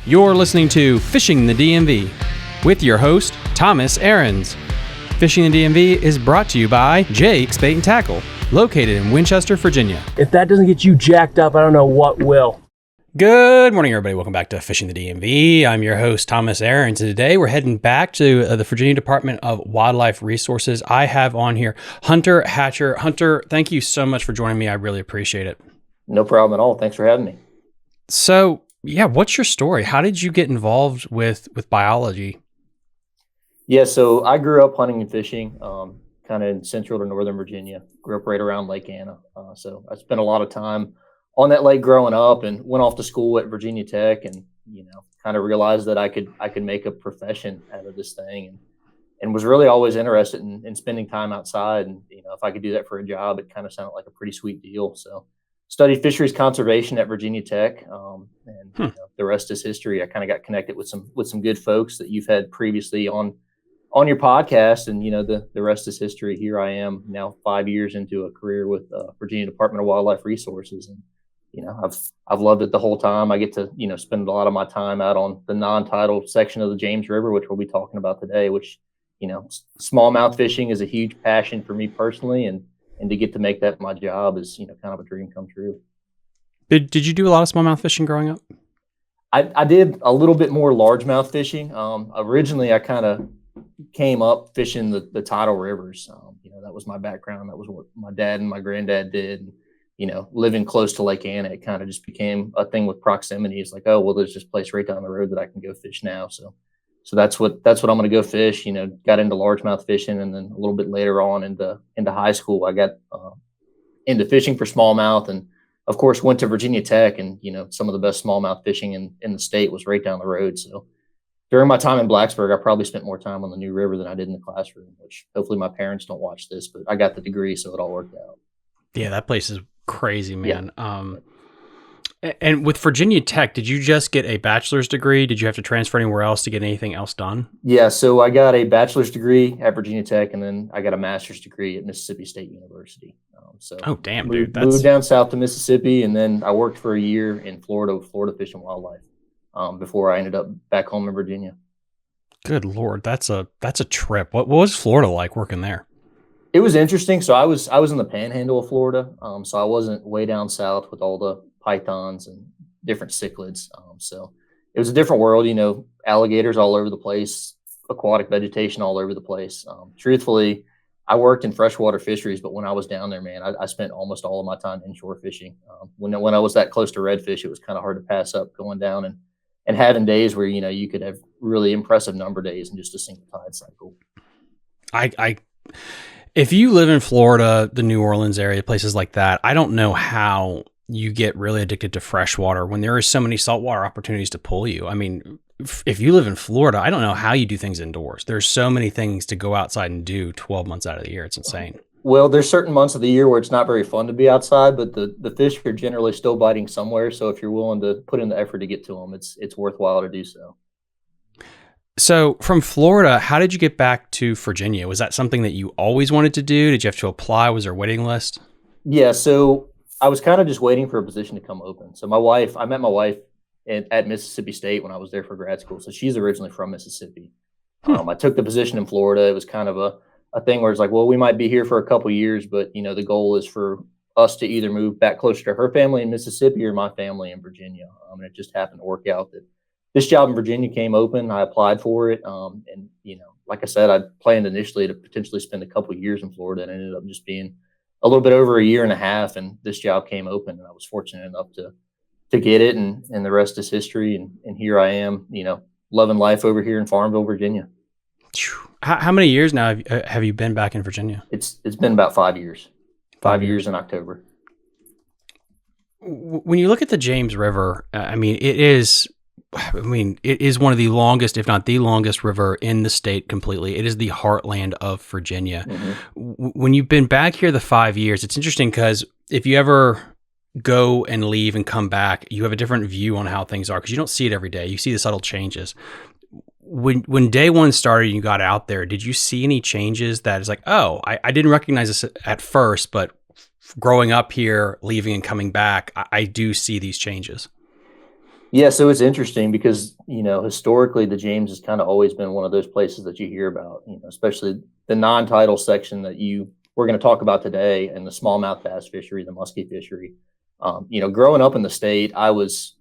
You're listening to Fishing the DMV with your host, Thomas Ahrens. Fishing the DMV is brought to you by Jake's Bait and Tackle, located in Winchester, Virginia. If that doesn't get you jacked up, I don't know what will. Good morning, everybody. Welcome back to Fishing the DMV. I'm your host, Thomas Ahrens, and today we're heading back to the Virginia Department of Wildlife Resources. I have on here Hunter Hatcher. Hunter, thank you so much for joining me. I really appreciate it. No problem at all. Thanks for having me. So, yeah, what's your story? How did you get involved with biology? Yeah, so I grew up hunting and fishing, kind of in central to northern Virginia. Grew up right around Lake Anna. So I spent a lot of time on that lake growing up and went off to school at Virginia Tech and, kind of realized that I could make a profession out of this thing and was really always interested in spending time outside. And, if I could do that for a job, it kind of sounded like a pretty sweet deal. So studied fisheries conservation at Virginia Tech. The rest is history. I kind of got connected with some good folks that you've had previously on your podcast. And, the rest is history. Here I am now 5 years into a career with Virginia Department of Wildlife Resources. And, I've loved it the whole time. I get to, spend a lot of my time out on the non-tidal section of the James River, which we'll be talking about today, which, smallmouth fishing is a huge passion for me personally. And to get to make that my job is, kind of a dream come true. Did you do a lot of smallmouth fishing growing up? I did a little bit more largemouth fishing. Originally, I kind of came up fishing the tidal rivers. That was my background. That was what my dad and my granddad did. And, living close to Lake Anna, it kind of just became a thing with proximity. It's like, oh, well, there's this place right down the road that I can go fish now. So that's what I'm going to go fish. Got into largemouth fishing, and then a little bit later on into high school, I got into fishing for smallmouth, and of course went to Virginia Tech, and some of the best smallmouth fishing in the state was right down the road. So during my time in Blacksburg, I probably spent more time on the New River than I did in the classroom, which hopefully my parents don't watch this, but I got the degree, so it all worked out. Yeah, that place is crazy, man. Yeah. And with Virginia Tech, did you just get a bachelor's degree? Did you have to transfer anywhere else to get anything else done? Yeah, so I got a bachelor's degree at Virginia Tech, and then I got a master's degree at Mississippi State University. Oh, damn, dude. Moved down south to Mississippi, and then I worked for a year in Florida with Florida Fish and Wildlife before I ended up back home in Virginia. Good Lord, that's a trip. What was Florida like working there? It was interesting. So I was in the panhandle of Florida, so I wasn't way down south with all the pythons and different cichlids. So it was a different world, alligators all over the place, aquatic vegetation all over the place. Truthfully, I worked in freshwater fisheries, but when I was down there, man, I spent almost all of my time inshore fishing. When I was that close to redfish, it was kind of hard to pass up going down and having days where, you could have really impressive number days in just a single tide cycle. If you live in Florida, the New Orleans area, places like that, I don't know how you get really addicted to freshwater when there are so many saltwater opportunities to pull you. I mean, if you live in Florida, I don't know how you do things indoors. There's so many things to go outside and do 12 months out of the year. It's insane. Well, there's certain months of the year where it's not very fun to be outside, but the fish are generally still biting somewhere. So if you're willing to put in the effort to get to them, it's worthwhile to do so. So from Florida, how did you get back to Virginia? Was that something that you always wanted to do? Did you have to apply? Was there a waiting list? Yeah, so I was kind of just waiting for a position to come open. So I met my wife at Mississippi State when I was there for grad school. So she's originally from Mississippi. I took the position in Florida. It was kind of a thing where it's like, well, we might be here for a couple of years, but the goal is for us to either move back closer to her family in Mississippi or my family in Virginia. And it just happened to work out that this job in Virginia came open. I applied for it. And, like I said, I planned initially to potentially spend a couple of years in Florida, and it ended up just being a little bit over a year and a half. And this job came open, and I was fortunate enough to get it. And the rest is history. And here I am, loving life over here in Farmville, Virginia. How many years now have you been back in Virginia? It's been about 5 years. 5 years in October. When you look at the James River, it is one of the longest, if not the longest river in the state completely. It is the heartland of Virginia. Mm-hmm. When you've been back here the 5 years, it's interesting because if you ever go and leave and come back, you have a different view on how things are because you don't see it every day. You see the subtle changes. When day one started and you got out there, did you see any changes that is like, oh, I didn't recognize this at first, but growing up here, leaving and coming back, I do see these changes? Yeah, so it's interesting because, historically the James has kind of always been one of those places that you hear about, especially the non-tidal section that we're going to talk about today, and the smallmouth bass fishery, the Musky fishery. Growing up in the state, I was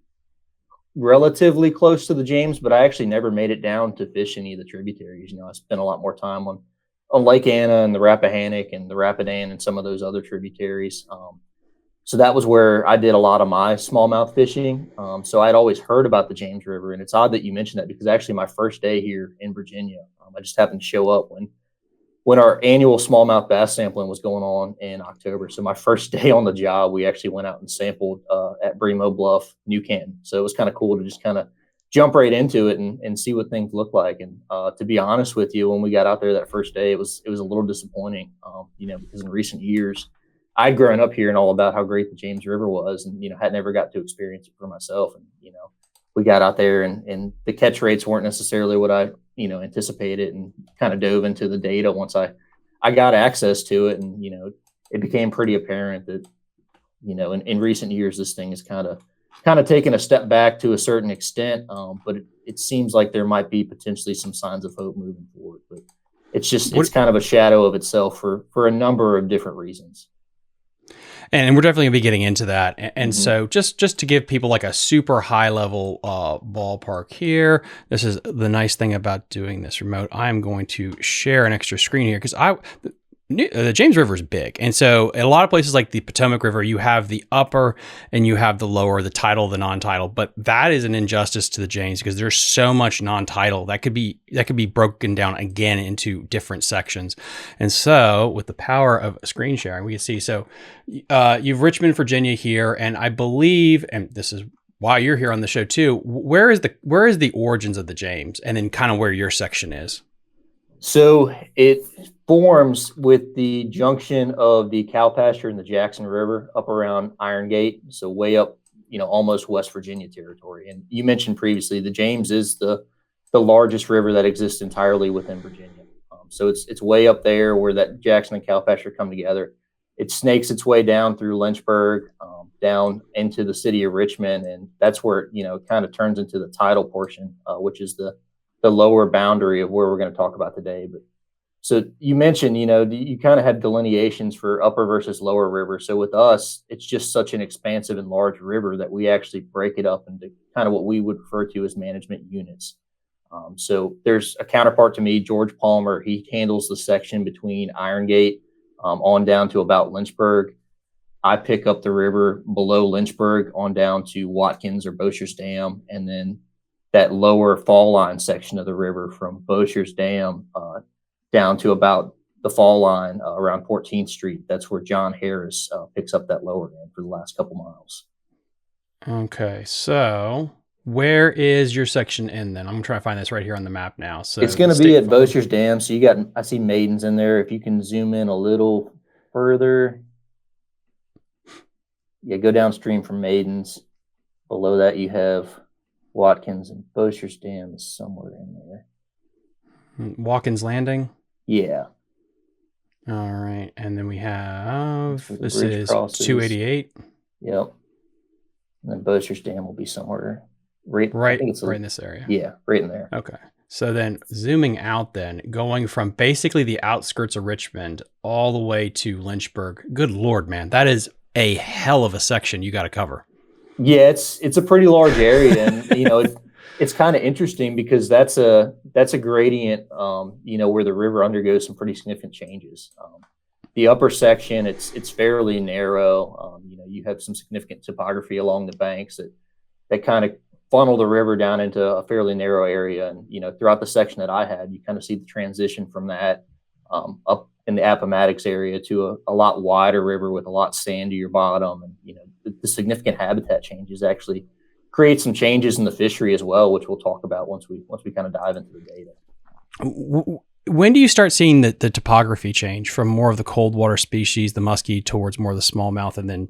relatively close to the James, but I actually never made it down to fish any of the tributaries. I spent a lot more time on Lake Anna and the Rappahannock and the Rapidan and some of those other tributaries. So that was where I did a lot of my smallmouth fishing. So I'd always heard about the James River, and it's odd that you mentioned that because actually my first day here in Virginia, I just happened to show up when our annual smallmouth bass sampling was going on in October. So my first day on the job, we actually went out and sampled at Bremo Bluff, New Canton. So it was kind of cool to just kind of jump right into it and see what things look like. And to be honest with you, when we got out there that first day, it was a little disappointing, because in recent years, I'd grown up hearing all about how great the James River was, and had never got to experience it for myself. And we got out there, and the catch rates weren't necessarily what I anticipated, and kind of dove into the data once I got access to it, and it became pretty apparent that in recent years this thing is kind of taken a step back to a certain extent, but it seems like there might be potentially some signs of hope moving forward. But it's kind of a shadow of itself for a number of different reasons. And we're definitely gonna be getting into that. And so just to give people like a super high level ballpark here, this is the nice thing about doing this remote. I'm going to share an extra screen here because the James River is big. And so in a lot of places like the Potomac River, you have the upper and you have the lower, the tidal, the non-tidal, but that is an injustice to the James because there's so much non-tidal that could be broken down again into different sections. And so with the power of screen sharing, we can see, so you've Richmond, Virginia here. And I believe, and this is why you're here on the show too, where is the origins of the James, and then kind of where your section is? So it forms with the junction of the Cowpasture and the Jackson River up around Iron Gate. So way up, almost West Virginia territory. And you mentioned previously, the James is the largest river that exists entirely within Virginia. So it's way up there where that Jackson and Cowpasture come together. It snakes its way down through Lynchburg, down into the city of Richmond. And that's where, it kind of turns into the tidal portion, which is the lower boundary of where we're going to talk about today. But so you mentioned, you kind of had delineations for upper versus lower river. So with us, it's just such an expansive and large river that we actually break it up into kind of what we would refer to as management units. So there's a counterpart to me, George Palmer. He handles the section between Iron Gate on down to about Lynchburg. I pick up the river below Lynchburg on down to Watkins or Boshier's Dam, and then that lower fall line section of the river from Boshier's Dam down to about the fall line around 14th Street. That's where John Harris picks up that lower end for the last couple miles. Okay, so where is your section in then? I'm going to try to find this right here on the map now. So it's going to be at Boshier's Dam. So I see Maidens in there. If you can zoom in a little further. Yeah, go downstream from Maidens. Below that you have Watkins, and Boshier's Dam is somewhere in there. Watkins Landing? Yeah. All right. And then we have, this is 288. Yep. And then Boshier's Dam will be somewhere right in this area. Yeah, right in there. Okay. So then zooming out then, going from basically the outskirts of Richmond all the way to Lynchburg. Good Lord, man. That is a hell of a section you got to cover. Yeah, it's a pretty large area, and it's kind of interesting because that's a gradient, where the river undergoes some pretty significant changes. The upper section, it's fairly narrow. You have some significant topography along the banks that kind of funnel the river down into a fairly narrow area. And throughout the section that I had, you kind of see the transition from that up in the Appomattox area to a lot wider river with a lot sandier bottom. And the significant habitat changes actually create some changes in the fishery as well, which we'll talk about once we kind of dive into the data. When do you start seeing the topography change from more of the cold water species, the musky, towards more of the smallmouth, and then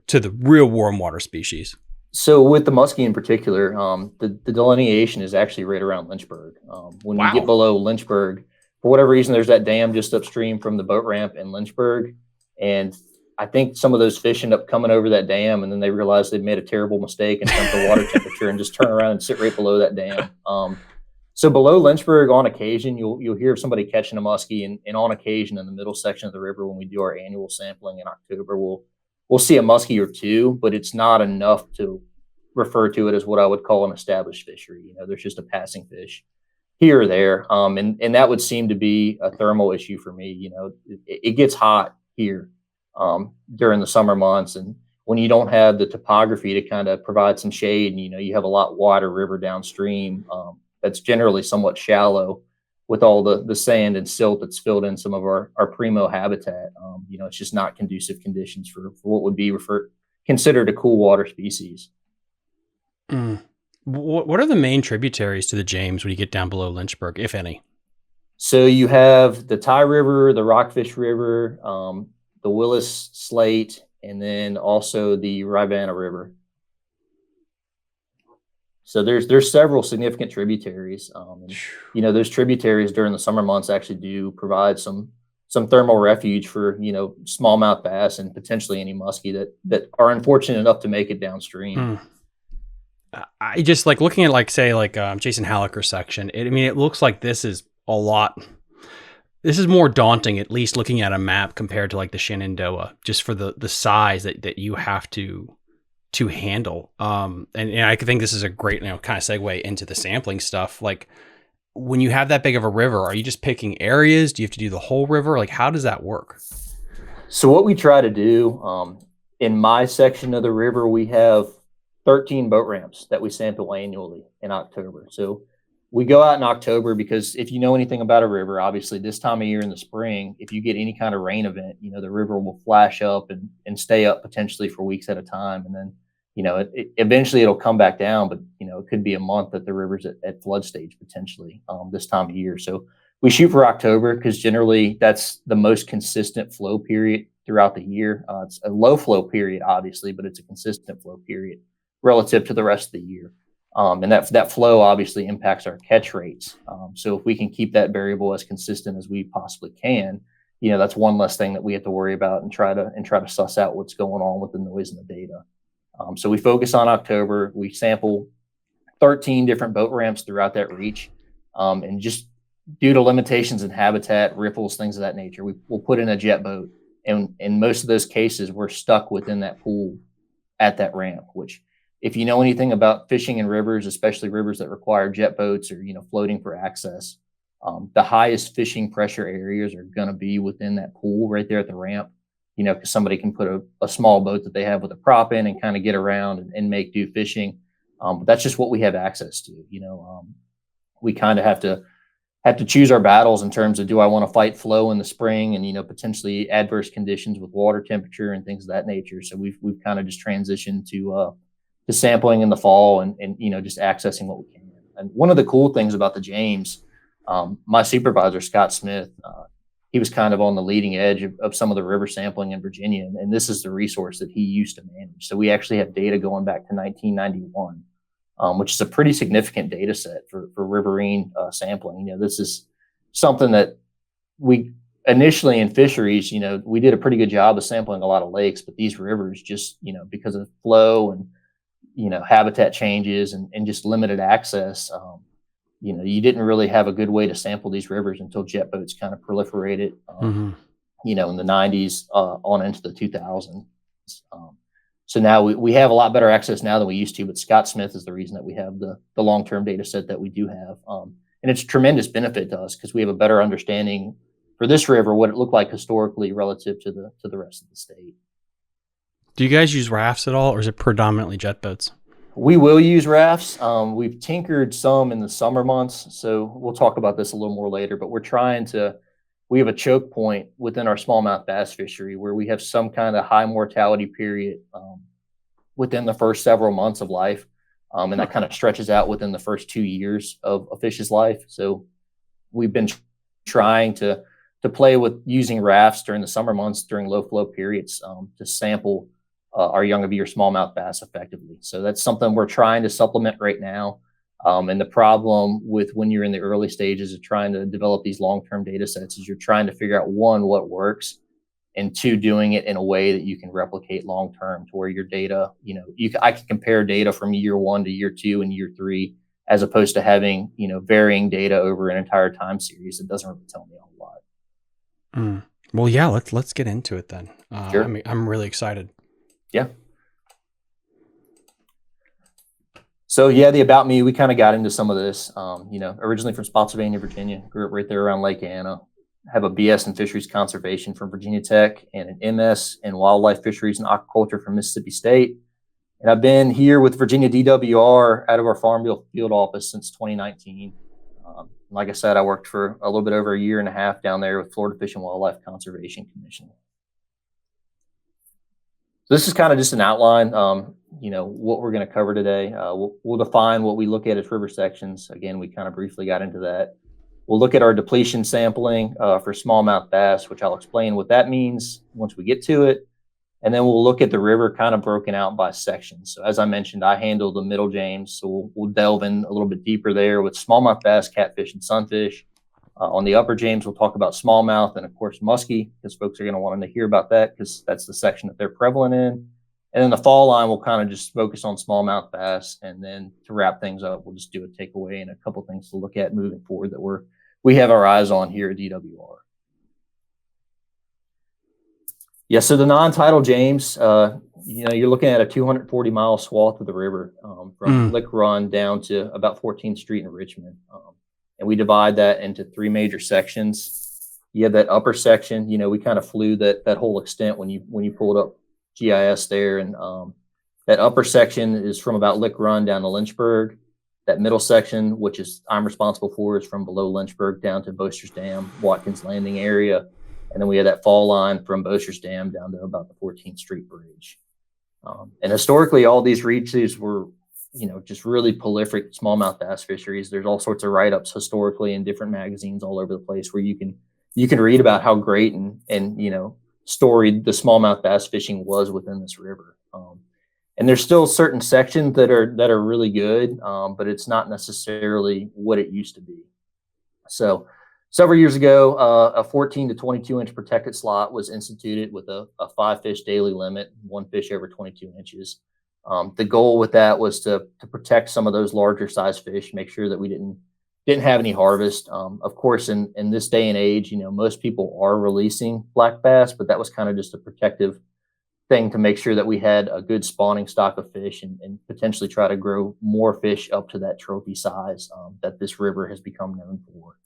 to the real warm water species? So with the musky in particular, the delineation is actually right around Lynchburg. When you get below Lynchburg, for whatever reason, there's that dam just upstream from the boat ramp in Lynchburg. And I think some of those fish end up coming over that dam, and then they realize they've made a terrible mistake and dumped the water temperature and just turn around and sit right below that dam. So below Lynchburg, on occasion, you'll hear of somebody catching a muskie, and on occasion in the middle section of the river, when we do our annual sampling in October, we'll see a muskie or two, but it's not enough to refer to it as what I would call an established fishery. You know, there's just a passing fish here or there, and that would seem to be a thermal issue for me. You know, it gets hot here during the summer months, and when you don't have the topography to kind of provide some shade, and you have a lot wider river downstream that's generally somewhat shallow with all the sand and silt that's filled in some of our primo habitat. It's just not conducive conditions for what would be considered a cool water species. What are the main tributaries to the James when you get down below Lynchburg, if any? So you have the Ty River, the Rockfish River, the Willis Slate, and then also the Rivanna River. So there's several significant tributaries. Those tributaries during the summer months actually do provide some thermal refuge for smallmouth bass and potentially any muskie that are unfortunate enough to make it downstream. I just like looking at Jason Hallecker section. It looks like this is a lot. This is more daunting, at least looking at a map compared to like the Shenandoah, just for the size that you have to handle. And I think this is a great kind of segue into the sampling stuff. Like when you have that big of a river, are you just picking areas? Do you have to do the whole river? Like how does that work? So what we try to do in my section of the river, we have 13 boat ramps that we sample annually in October. So we go out in October because if you know anything about a river, obviously this time of year in the spring, if you get any kind of rain event, the river will flash up and stay up potentially for weeks at a time. And then, eventually it'll come back down, but, it could be a month that the river's at flood stage potentially this time of year. So we shoot for October because generally that's the most consistent flow period throughout the year. It's a low flow period, obviously, but it's a consistent flow period relative to the rest of the year. And that flow obviously impacts our catch rates. So if we can keep that variable as consistent as we possibly can, that's one less thing that we have to worry about and try to suss out what's going on with the noise in the data. So we focus on October. We sample 13 different boat ramps throughout that reach. And just due to limitations in habitat, ripples, things of that nature, we'll put in a jet boat. And in most of those cases, we're stuck within that pool at that ramp, which if you know anything about fishing in rivers, especially rivers that require jet boats or, floating for access, the highest fishing pressure areas are going to be within that pool right there at the ramp, because somebody can put a small boat that they have with a prop in and kind of get around and make do fishing. But that's just what we have access to. We kind of have to choose our battles in terms of, do I want to fight flow in the spring and, potentially adverse conditions with water temperature and things of that nature. So we've kind of just transitioned to sampling in the fall and just accessing what we can. And one of the cool things about the James, my supervisor, Scott Smith, he was kind of on the leading edge of some of the river sampling in Virginia. And this is the resource that he used to manage. So we actually have data going back to 1991, which is a pretty significant data set for riverine sampling. This is something that we initially in fisheries, we did a pretty good job of sampling a lot of lakes, but these rivers just, because of flow and habitat changes and just limited access, you didn't really have a good way to sample these rivers until jet boats kind of proliferated, in the 90s on into the 2000s. So now we have a lot better access now than we used to, but Scott Smith is the reason that we have the long-term data set that we do have. And it's a tremendous benefit to us because we have a better understanding for this river, what it looked like historically relative to the rest of the state. Do you guys use rafts at all, or is it predominantly jet boats? We will use rafts. We've tinkered some in the summer months, so we'll talk about this a little more later, but we have a choke point within our smallmouth bass fishery where we have some kind of high mortality period within the first several months of life. And that kind of stretches out within the first 2 years of a fish's life. So we've been trying to play with using rafts during the summer months during low flow periods to sample our young of year smallmouth bass effectively. So that's something we're trying to supplement right now. And the problem with when you're in the early stages of trying to develop these long-term data sets is you're trying to figure out, one, what works, and two, doing it in a way that you can replicate long term, to where your data, I can compare data from year 1 to year 2 and year 3, as opposed to having, varying data over an entire time series. It doesn't really tell me a whole lot. Well, yeah, let's get into it then. Sure. I'm really excited. Yeah. So yeah, the about me, we kind of got into some of this. Originally from Spotsylvania, Virginia, grew up right there around Lake Anna. Have a BS in Fisheries Conservation from Virginia Tech and an MS in Wildlife Fisheries and Aquaculture from Mississippi State. And I've been here with Virginia DWR out of our Farm Field office since 2019. Like I said, I worked for a little bit over a year and a half down there with Florida Fish and Wildlife Conservation Commission. So this is kind of just an outline, what we're going to cover today. We'll define what we look at as river sections. Again, we kind of briefly got into that. We'll look at our depletion sampling for smallmouth bass, which I'll explain what that means once we get to it. And then we'll look at the river kind of broken out by sections. So as I mentioned, I handle the Middle James. So we'll delve in a little bit deeper there with smallmouth bass, catfish, and sunfish. On the Upper James, we'll talk about smallmouth and, of course, musky, because folks are going to want to hear about that, because that's the section that they're prevalent in. And then the fall line, we'll kind of just focus on smallmouth bass. And then to wrap things up, we'll just do a takeaway and a couple things to look at moving forward that we have our eyes on here at DWR. Yeah, so the non-tidal James, you're looking at a 240-mile swath of the river from Lick Run down to about 14th Street in Richmond. And we divide that into 3 major sections. You have that upper section, we kind of flew that whole extent when you pulled up GIS there. And that upper section is from about Lick Run down to Lynchburg. That middle section, which I'm responsible for, is from below Lynchburg down to Boaster's Dam, Watkins Landing area. And then we have that fall line from Boaster's Dam down to about the 14th Street Bridge. And historically, all these reaches were, just really prolific smallmouth bass fisheries. There's all sorts of write-ups historically in different magazines all over the place where you can read about how great and storied the smallmouth bass fishing was within this river. And there's still certain sections that are really good, but it's not necessarily what it used to be. So several years ago, a 14 to 22 inch protected slot was instituted with a 5 fish daily limit, 1 fish over 22 inches. The goal with that was to protect some of those larger size fish, make sure that we didn't have any harvest. Of course, in this day and age, most people are releasing black bass, but that was kind of just a protective thing to make sure that we had a good spawning stock of fish and potentially try to grow more fish up to that trophy size that this river has become known for.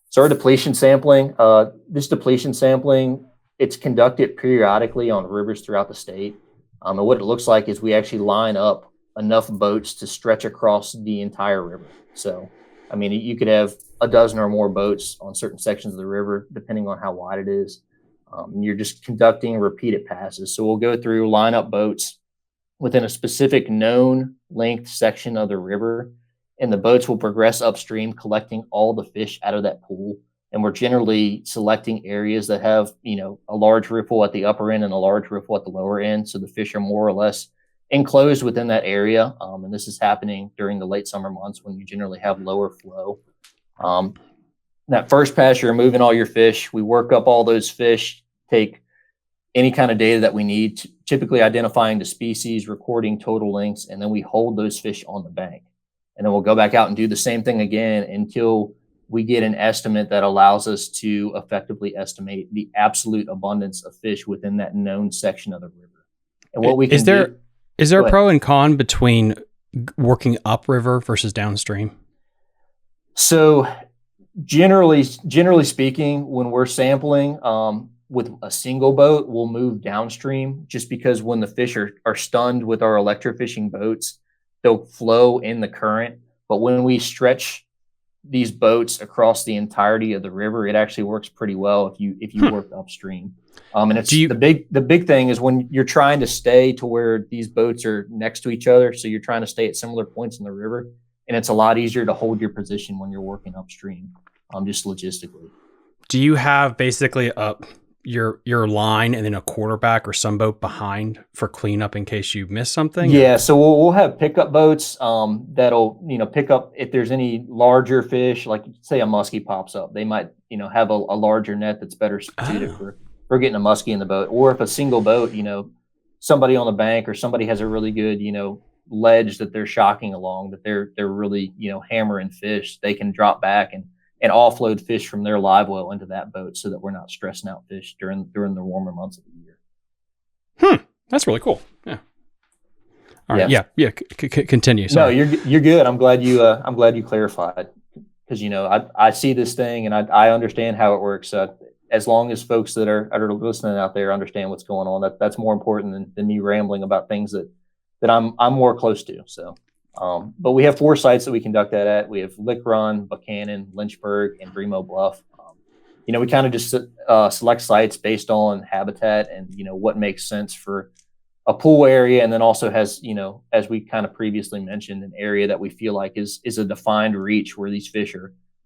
So our depletion sampling, it's conducted periodically on rivers throughout the state. And what it looks like is we actually line up enough boats to stretch across the entire river. So, you could have a dozen or more boats on certain sections of the river, depending on how wide it is. And you're just conducting repeated passes. So we'll go through, line up boats within a specific known length section of the river, and the boats will progress upstream, collecting all the fish out of that pool. And we're generally selecting areas that have, a large riffle at the upper end and a large riffle at the lower end. So the fish are more or less enclosed within that area. And this is happening during the late summer months when you generally have lower flow. That first pass, you're moving all your fish. We work up all those fish, take any kind of data that we need, typically identifying the species, recording total lengths, and then we hold those fish on the bank. And then we'll go back out and do the same thing again until we get an estimate that allows us to effectively estimate the absolute abundance of fish within that known section of the river. And what we can is there a pro and con between working upriver versus downstream? So generally speaking, when we're sampling with a single boat, we'll move downstream, just because when the fish are stunned with our electrofishing boats, they'll flow in the current. But when we stretch these boats across the entirety of the river, it actually works pretty well if you work upstream. And it's the big thing is when you're trying to stay to where these boats are next to each other. So you're trying to stay at similar points in the river, and it's a lot easier to hold your position when you're working upstream, just logistically. Do you have basically your line and then a quarterback or some boat behind for cleanup in case you miss something? Yeah, so we'll have pickup boats that'll pick up if there's any larger fish, like say a muskie pops up. They might have a larger net that's better suited for getting a muskie in the boat. Or if a single boat, somebody on the bank or somebody has a really good ledge that they're shocking along, that they're really hammering fish, they can drop back and offload fish from their live well into that boat so that we're not stressing out fish during the warmer months of the year. That's really cool. Yeah. All right. Yeah. Continue. Sorry. No, you're good. I'm glad you clarified, because I see this thing and I understand how it works. As long as folks that are listening out there understand what's going on, that's more important than me rambling about things that I'm more close to. So. But we have 4 sites that we conduct that at. We have Lick Run, Buchanan, Lynchburg, and Bremo Bluff. We kind of just select sites based on habitat and, what makes sense for a pool area. And then also has, as we kind of previously mentioned, an area that we feel like is a defined reach where these fish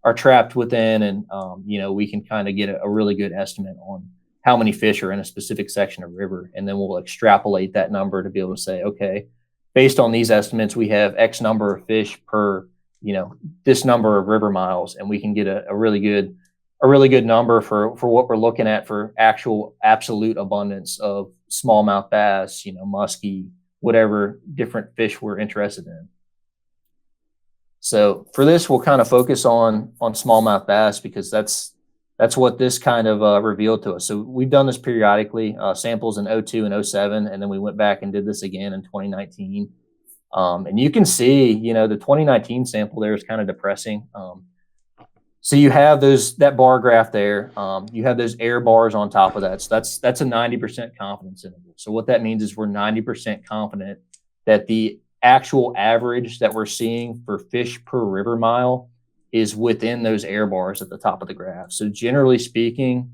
are trapped within. And, we can kind of get a really good estimate on how many fish are in a specific section of river. And then we'll extrapolate that number to be able to say, okay, based on these estimates, we have X number of fish per, this number of river miles, and we can get a really good number for what we're looking at for actual absolute abundance of smallmouth bass, musky, whatever different fish we're interested in. So for this, we'll kind of focus on smallmouth bass because that's what this kind of revealed to us. So we've done this periodically, samples in 02 and 07, and then we went back and did this again in 2019. And you can see, the 2019 sample there is kind of depressing. So you have that bar graph there. You have those air bars on top of that. So that's a 90% confidence interval. So what that means is we're 90% confident that the actual average that we're seeing for fish per river mile is within those air bars at the top of the graph. So generally speaking,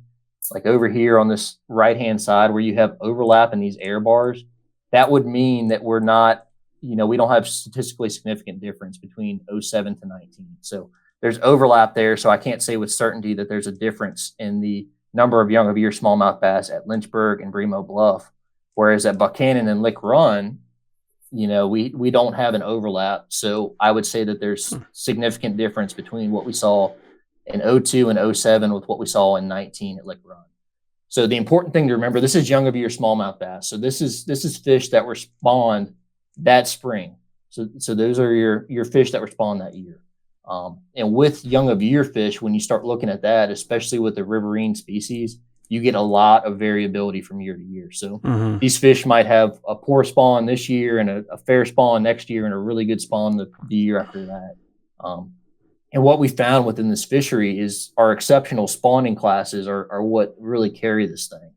like over here on this right-hand side where you have overlap in these air bars, that would mean that we're not, we don't have statistically significant difference between 07 to 19. So there's overlap there. So I can't say with certainty that there's a difference in the number of young of year smallmouth bass at Lynchburg and Bremo Bluff. Whereas at Buchanan and Lick Run, we don't have an overlap. So I would say that there's significant difference between what we saw in 02 and 07 with what we saw in 19 at Lick Run. So the important thing to remember, this is young of year smallmouth bass. So this is fish that were spawned that spring. So those are your fish that were spawned that year. And with young of year fish, when you start looking at that, especially with the riverine species, you get a lot of variability from year to year. So these fish might have a poor spawn this year and a fair spawn next year and a really good spawn the year after that. And what we found within this fishery is our exceptional spawning classes are what really carry this thing.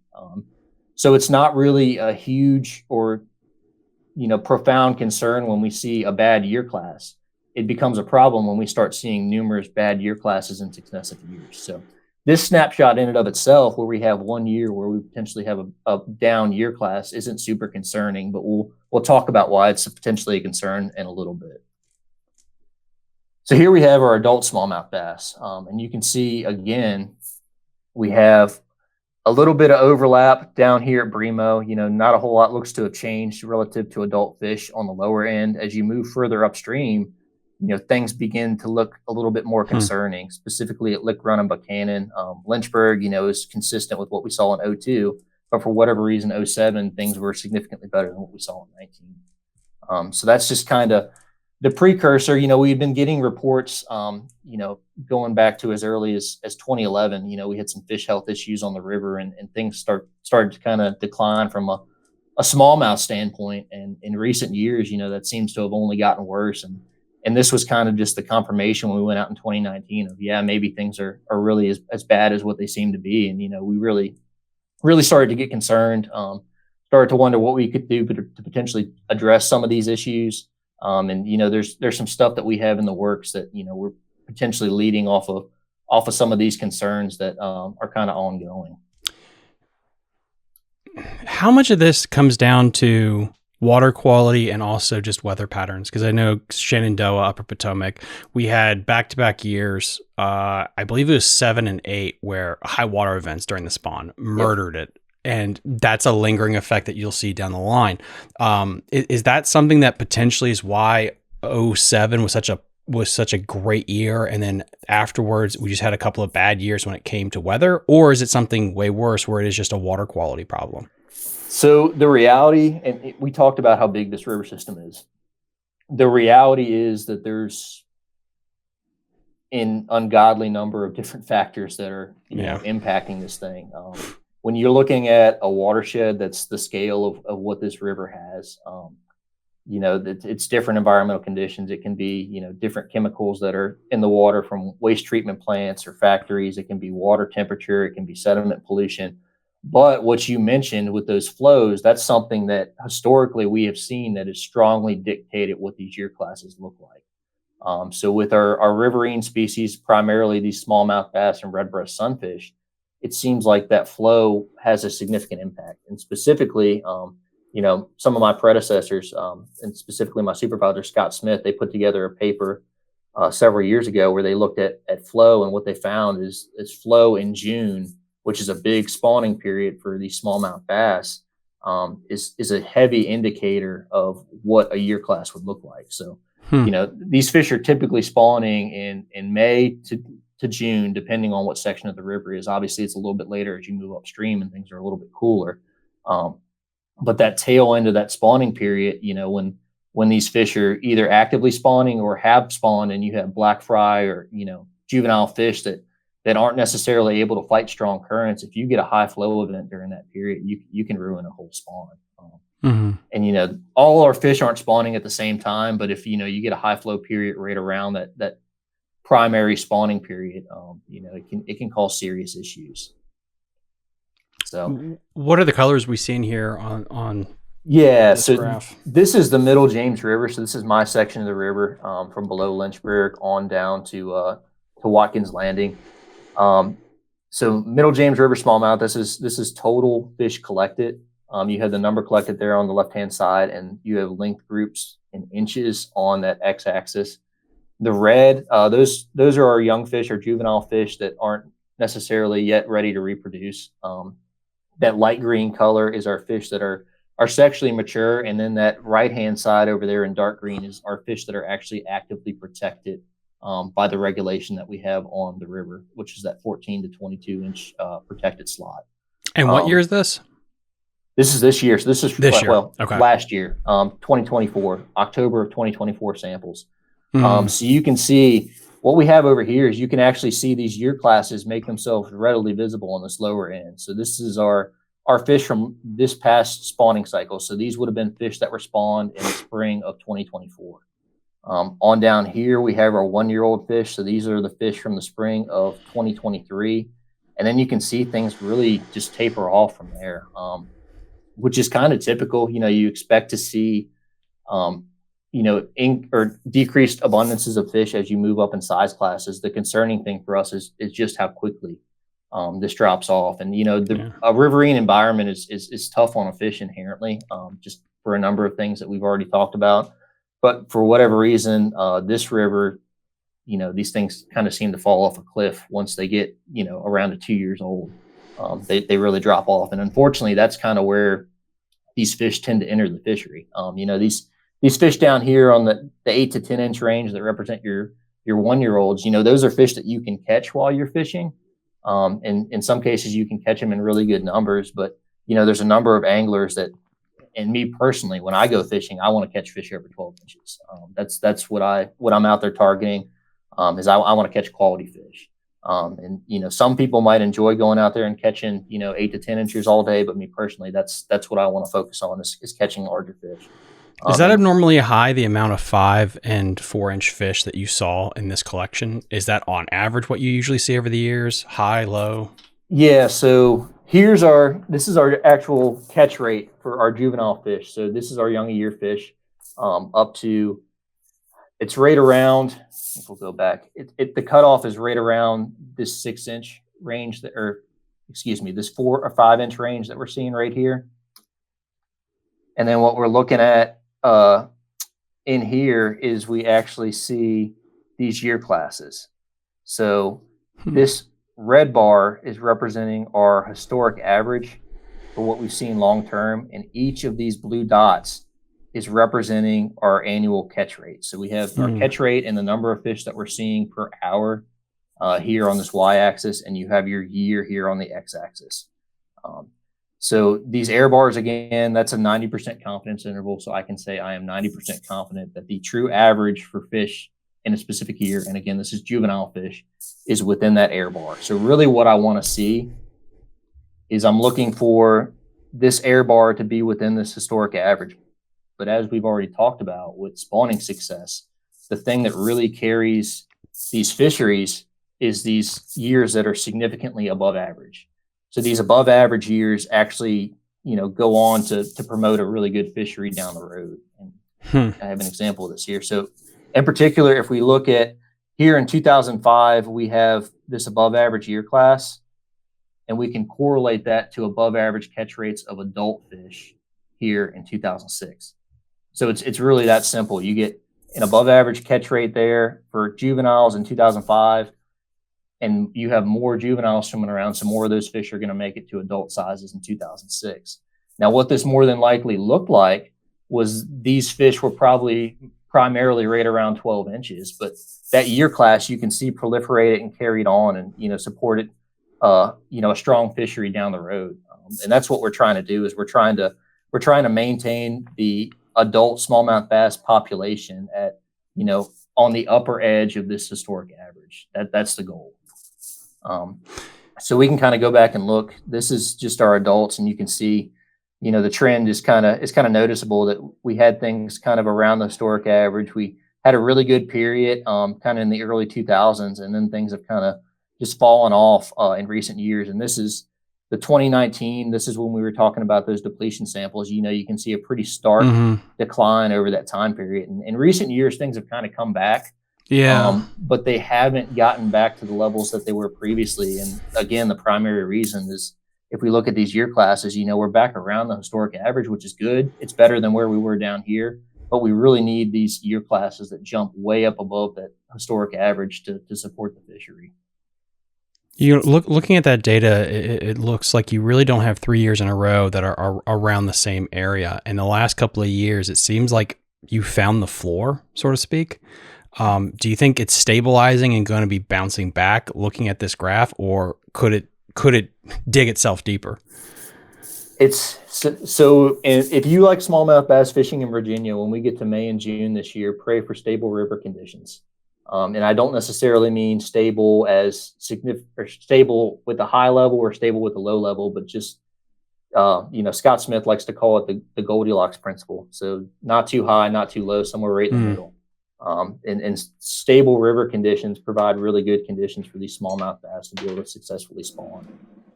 So it's not really a huge or, profound concern when we see a bad year class. It becomes a problem when we start seeing numerous bad year classes in successive years. So this snapshot in and of itself, where we have 1 year where we potentially have a down year class, isn't super concerning, but we'll talk about why it's potentially a concern in a little bit. So here we have our adult smallmouth bass. And you can see, again, we have a little bit of overlap down here at Bremo. Not a whole lot looks to have changed relative to adult fish on the lower end. As you move further upstream, things begin to look a little bit more concerning, specifically at Lick Run and Buchanan. Lynchburg, is consistent with what we saw in 02, but for whatever reason, 07, things were significantly better than what we saw in 19. So that's just kind of the precursor. We've been getting reports, going back to as early as 2011. We had some fish health issues on the river and things started to kind of decline from a smallmouth standpoint. And in recent years, that seems to have only gotten worse. And this was kind of just the confirmation when we went out in 2019 of, maybe things are really as bad as what they seem to be. And, we really, really started to get concerned, started to wonder what we could do to potentially address some of these issues. And, there's some stuff that we have in the works that, we're potentially leading off of some of these concerns that are kind of ongoing. How much of this comes down to water quality and also just weather patterns? Because I know Shenandoah, Upper Potomac, we had back-to-back years, I believe it was 7 and 8, where high water events during the spawn murdered it. And that's a lingering effect that you'll see down the line. Is that something that potentially is why 07 was such a great year, and then afterwards we just had a couple of bad years when it came to weather? Or is it something way worse where it is just a water quality problem? So the reality, and we talked about how big this river system is. The reality is that there's an ungodly number of different factors that are impacting this thing. When you're looking at a watershed that's the scale of what this river has, it's different environmental conditions. It can be, different chemicals that are in the water from waste treatment plants or factories. It can be water temperature. It can be sediment pollution. But what you mentioned with those flows, that's something that historically we have seen that has strongly dictated what these year classes look like. So with our riverine species, primarily these smallmouth bass and redbreast sunfish, it seems like that flow has a significant impact. And specifically, some of my predecessors, and specifically my supervisor, Scott Smith, they put together a paper several years ago where they looked at flow, and what they found is flow in June, which is a big spawning period for these smallmouth bass, is a heavy indicator of what a year class would look like. So, these fish are typically spawning in May to June, depending on what section of the river is. Obviously, it's a little bit later as you move upstream and things are a little bit cooler. But that tail end of that spawning period, when these fish are either actively spawning or have spawned, and you have black fry or, juvenile fish that aren't necessarily able to fight strong currents, if you get a high flow event during that period, you can ruin a whole spawn. And, all our fish aren't spawning at the same time, but if, you get a high flow period right around that primary spawning period, it can cause serious issues. So what are the colors we seen here on this so graph? This is the Middle James River. So this is my section of the river, from below Lynchburg on down to Watkins Landing. So Middle James River smallmouth, this is total fish collected. You have the number collected there on the left-hand side, and you have length groups in inches on that x-axis. The red, those are our young fish or juvenile fish that aren't necessarily yet ready to reproduce. That light green color is our fish that are sexually mature, and then that right-hand side over there in dark green is our fish that are actually actively protected by the regulation that we have on the river, which is that 14 to 22 inch protected slot. And what year is this? This is this year. So this is this year. Okay. Last year, 2024, October of 2024 samples. So you can see what we have over here is you can actually see these year classes make themselves readily visible on this lower end. So this is our fish from this past spawning cycle. So these would have been fish that were spawned in the spring of 2024. On down here, we have our 1-year-old fish. So these are the fish from the spring of 2023. And then you can see things really just taper off from there, which is kind of typical. You expect to see, decreased abundances of fish as you move up in size classes. The concerning thing for us is just how quickly this drops off. And, a riverine environment is tough on a fish inherently, just for a number of things that we've already talked about. But for whatever reason, this river, these things kind of seem to fall off a cliff once they get, around 2 years old. They really drop off. And unfortunately, that's kind of where these fish tend to enter the fishery. These fish down here on the 8 to 10 inch range that represent your 1-year-olds, those are fish that you can catch while you're fishing. And in some cases, you can catch them in really good numbers. But, there's a number of anglers that, and me personally, when I go fishing, I want to catch fish over 12 inches. That's what I'm out there targeting, is I want to catch quality fish. And some people might enjoy going out there and catching 8 to 10 inches all day, but me personally, that's what I want to focus on is catching larger fish. Is that abnormally high, the amount of 5 and 4 inch fish that you saw in this collection? Is that on average what you usually see over the years? High, low? Yeah. So this is our actual catch rate for our juvenile fish. So this is our young year fish, up to, it's right around, if we'll go back, the cutoff is right around this 6 inch range this 4 or 5 inch range that we're seeing right here. And then what we're looking at in here is we actually see these year classes. So this red bar is representing our historic average for what we've seen long term, and each of these blue dots is representing our annual catch rate. So we have our catch rate and the number of fish that we're seeing per hour here on this y-axis, and you have your year here on the x-axis. So these air bars, again, that's a 90% confidence interval. So I can say I am 90% confident that the true average for fish in a specific year, and again, this is juvenile fish, is within that air bar. So really what I want to see is I'm looking for this air bar to be within this historic average. But as we've already talked about with spawning success, the thing that really carries these fisheries is these years that are significantly above average. So these above average years actually, go on to promote a really good fishery down the road. And I have an example of this here. So in particular, if we look at here in 2005, we have this above average year class, and we can correlate that to above average catch rates of adult fish here in 2006. So it's really that simple. You get an above average catch rate there for juveniles in 2005, and you have more juveniles swimming around, so more of those fish are going to make it to adult sizes in 2006. Now, what this more than likely looked like was these fish were probably primarily right around 12 inches, but that year class you can see proliferated and carried on and, supported, a strong fishery down the road. And that's what we're trying to do is we're trying to maintain the adult smallmouth bass population at, on the upper edge of this historic average. That's the goal. So we can kind of go back and look. This is just our adults, and you can see, the trend is kind of noticeable that we had things kind of around the historic average. We had a really good period, kind of in the early 2000s, and then things have kind of just fallen off in recent years. And this is the 2019. This is when we were talking about those depletion samples. You can see a pretty stark decline over that time period. And in recent years, things have kind of come back. Yeah. But they haven't gotten back to the levels that they were previously. And again, the primary reason is if we look at these year classes, we're back around the historic average, which is good. It's better than where we were down here, but we really need these year classes that jump way up above that historic average to support the fishery. Looking at that data, it looks like you really don't have 3 years in a row that are around the same area. In the last couple of years, it seems like you found the floor, so to speak. Do you think it's stabilizing and going to be bouncing back looking at this graph, or could it dig itself deeper? It's so if you like smallmouth bass fishing in Virginia, when we get to May and June this year, pray for stable river conditions. And I don't necessarily mean stable as significant or stable with the high level or stable with the low level, but just, Scott Smith likes to call it the Goldilocks principle. So not too high, not too low, somewhere right in the middle. And stable river conditions provide really good conditions for these smallmouth bass to be able to successfully spawn.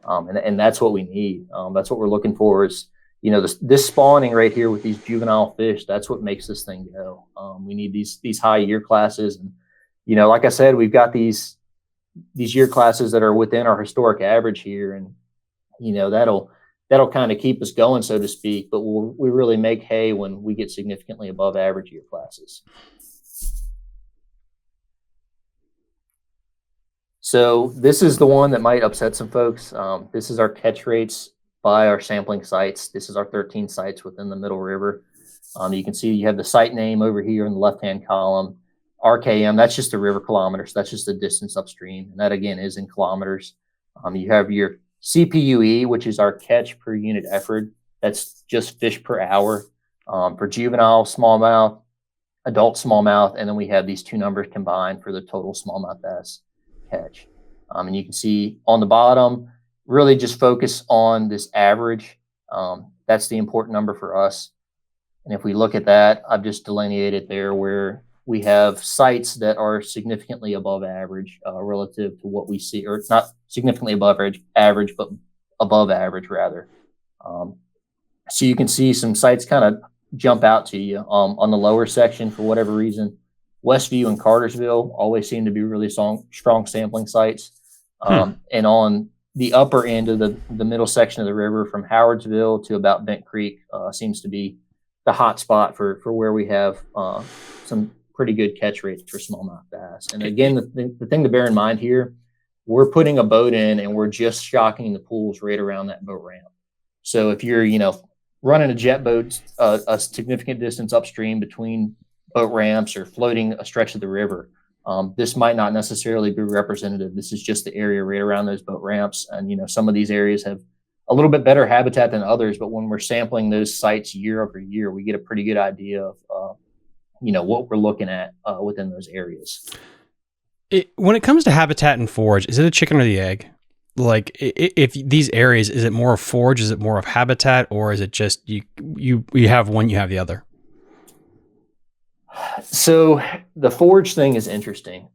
And that's what we need. That's what we're looking for is, this spawning right here with these juvenile fish. That's what makes this thing go. We need these high year classes. And, like I said, we've got these year classes that are within our historic average here. And, that'll kind of keep us going, so to speak. But we really make hay when we get significantly above average year classes. So this is the one that might upset some folks. This is our catch rates by our sampling sites. This is our 13 sites within the Middle River. You can see you have the site name over here in the left-hand column. RKM, that's just the river kilometers. That's just the distance upstream. And that, again, is in kilometers. You have your CPUE, which is our catch per unit effort. That's just fish per hour for juvenile smallmouth, adult smallmouth. And then we have these two numbers combined for the total smallmouth bass catch. And you can see on the bottom, really just focus on this average. That's the important number for us. And if we look at that, I've just delineated there where we have sites that are significantly above average relative to what we see, or not significantly above average, but above average rather. So you can see some sites kind of jump out to you on the lower section for whatever reason. Westview and Cartersville always seem to be really strong sampling sites. And on the upper end of the middle section of the river from Howardsville to about Bent Creek seems to be the hot spot for where we have some pretty good catch rates for smallmouth bass. And again, the thing to bear in mind here, we're putting a boat in and we're just shocking the pools right around that boat ramp. So if you're, running a jet boat a significant distance upstream between boat ramps or floating a stretch of the river, this might not necessarily be representative. This is just the area right around those boat ramps. And, some of these areas have a little bit better habitat than others, but when we're sampling those sites year over year, we get a pretty good idea of, what we're looking at within those areas. When it comes to habitat and forage, is it a chicken or the egg? Like, if these areas, is it more of forage? Is it more of habitat, or is it just you have one, you have the other? So the forage thing is interesting.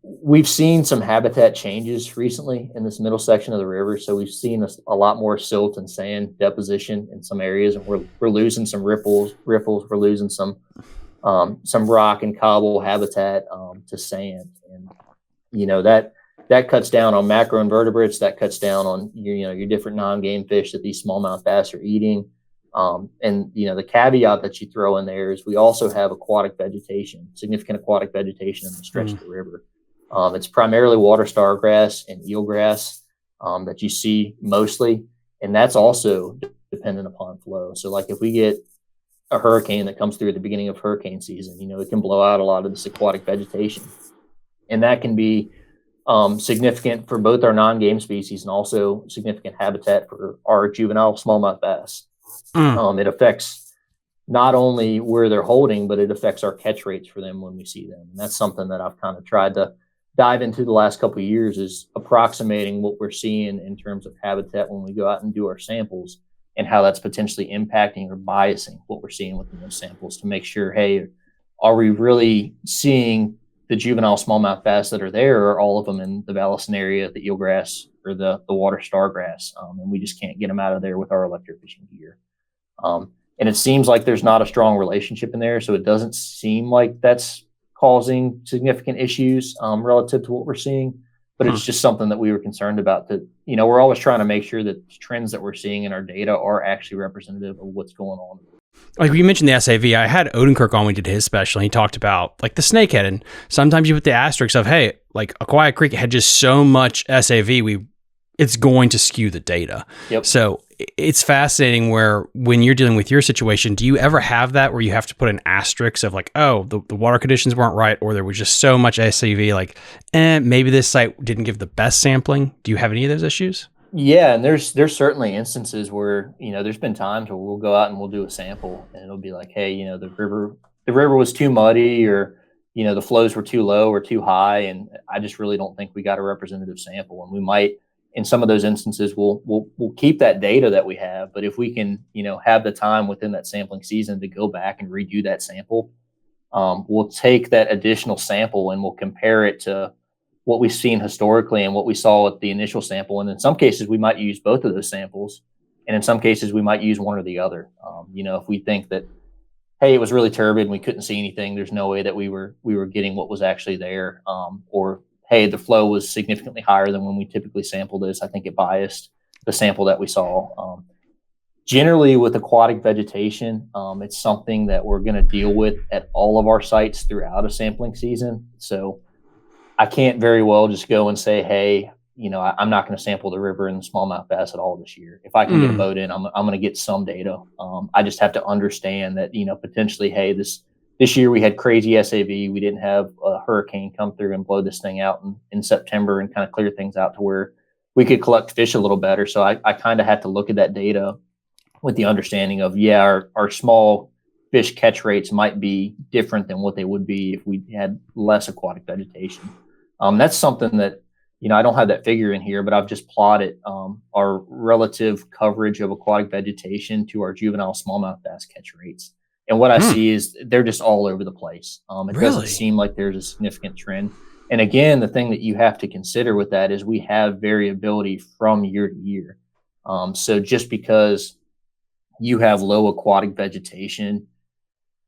We've seen some habitat changes recently in this middle section of the river. So we've seen a lot more silt and sand deposition in some areas, and we're losing some riffles. We're losing some rock and cobble habitat to sand, and that cuts down on macroinvertebrates. That cuts down on your different non-game fish that these smallmouth bass are eating. And the caveat that you throw in there is we also have significant aquatic vegetation in the stretch of the river. It's primarily water star grass and eelgrass that you see mostly, and that's also dependent upon flow. So like if we get a hurricane that comes through at the beginning of hurricane season, it can blow out a lot of this aquatic vegetation, and that can be significant for both our non-game species and also significant habitat for our juvenile smallmouth bass. It affects not only where they're holding, but it affects our catch rates for them when we see them. And that's something that I've kind of tried to dive into the last couple of years, is approximating what we're seeing in terms of habitat when we go out and do our samples, and how that's potentially impacting or biasing what we're seeing within those samples, to make sure, hey, are we really seeing the juvenile smallmouth bass that are there, or all of them in the Valleson area, the eelgrass or the water star grass, and we just can't get them out of there with our electrofishing gear. And it seems like there's not a strong relationship in there, so it doesn't seem like that's causing significant issues relative to what we're seeing. But it's just something that we were concerned about. That we're always trying to make sure that trends that we're seeing in our data are actually representative of what's going on. Like you mentioned the SAV, I had Odenkirk on, we did his special, and he talked about like the snakehead, and sometimes you put the asterisk of, hey, like a Quiet Creek had just so much SAV, it's going to skew the data. Yep. So it's fascinating when you're dealing with your situation, do you ever have that where you have to put an asterisk of like, oh, the water conditions weren't right, or there was just so much SAV, like, maybe this site didn't give the best sampling? Do you have any of those issues? Yeah, and there's certainly instances where there's been times where we'll go out and we'll do a sample, and it'll be like, hey, the river was too muddy, or the flows were too low or too high, and I just really don't think we got a representative sample. And we might, in some of those instances, we'll keep that data that we have, but if we can have the time within that sampling season to go back and redo that sample, we'll take that additional sample and we'll compare it to what we've seen historically and what we saw at the initial sample. And in some cases, we might use both of those samples. And in some cases, we might use one or the other. If we think that, hey, it was really turbid and we couldn't see anything, there's no way that we were getting what was actually there. Or, hey, the flow was significantly higher than when we typically sample this, I think it biased the sample that we saw. Generally, with aquatic vegetation, it's something that we're going to deal with at all of our sites throughout a sampling season. So I can't very well just go and say, hey, I'm not going to sample the river and the smallmouth bass at all this year. If I can get a boat in, I'm going to get some data. I just have to understand that, potentially, hey, this year we had crazy SAV. We didn't have a hurricane come through and blow this thing out in September and kind of clear things out to where we could collect fish a little better. So I kind of had to look at that data with the understanding of, our small fish catch rates might be different than what they would be if we had less aquatic vegetation. That's something that, I don't have that figure in here, but I've just plotted our relative coverage of aquatic vegetation to our juvenile smallmouth bass catch rates. And what I see is they're just all over the place. It doesn't seem like there's a significant trend. And again, the thing that you have to consider with that is we have variability from year to year. So just because you have low aquatic vegetation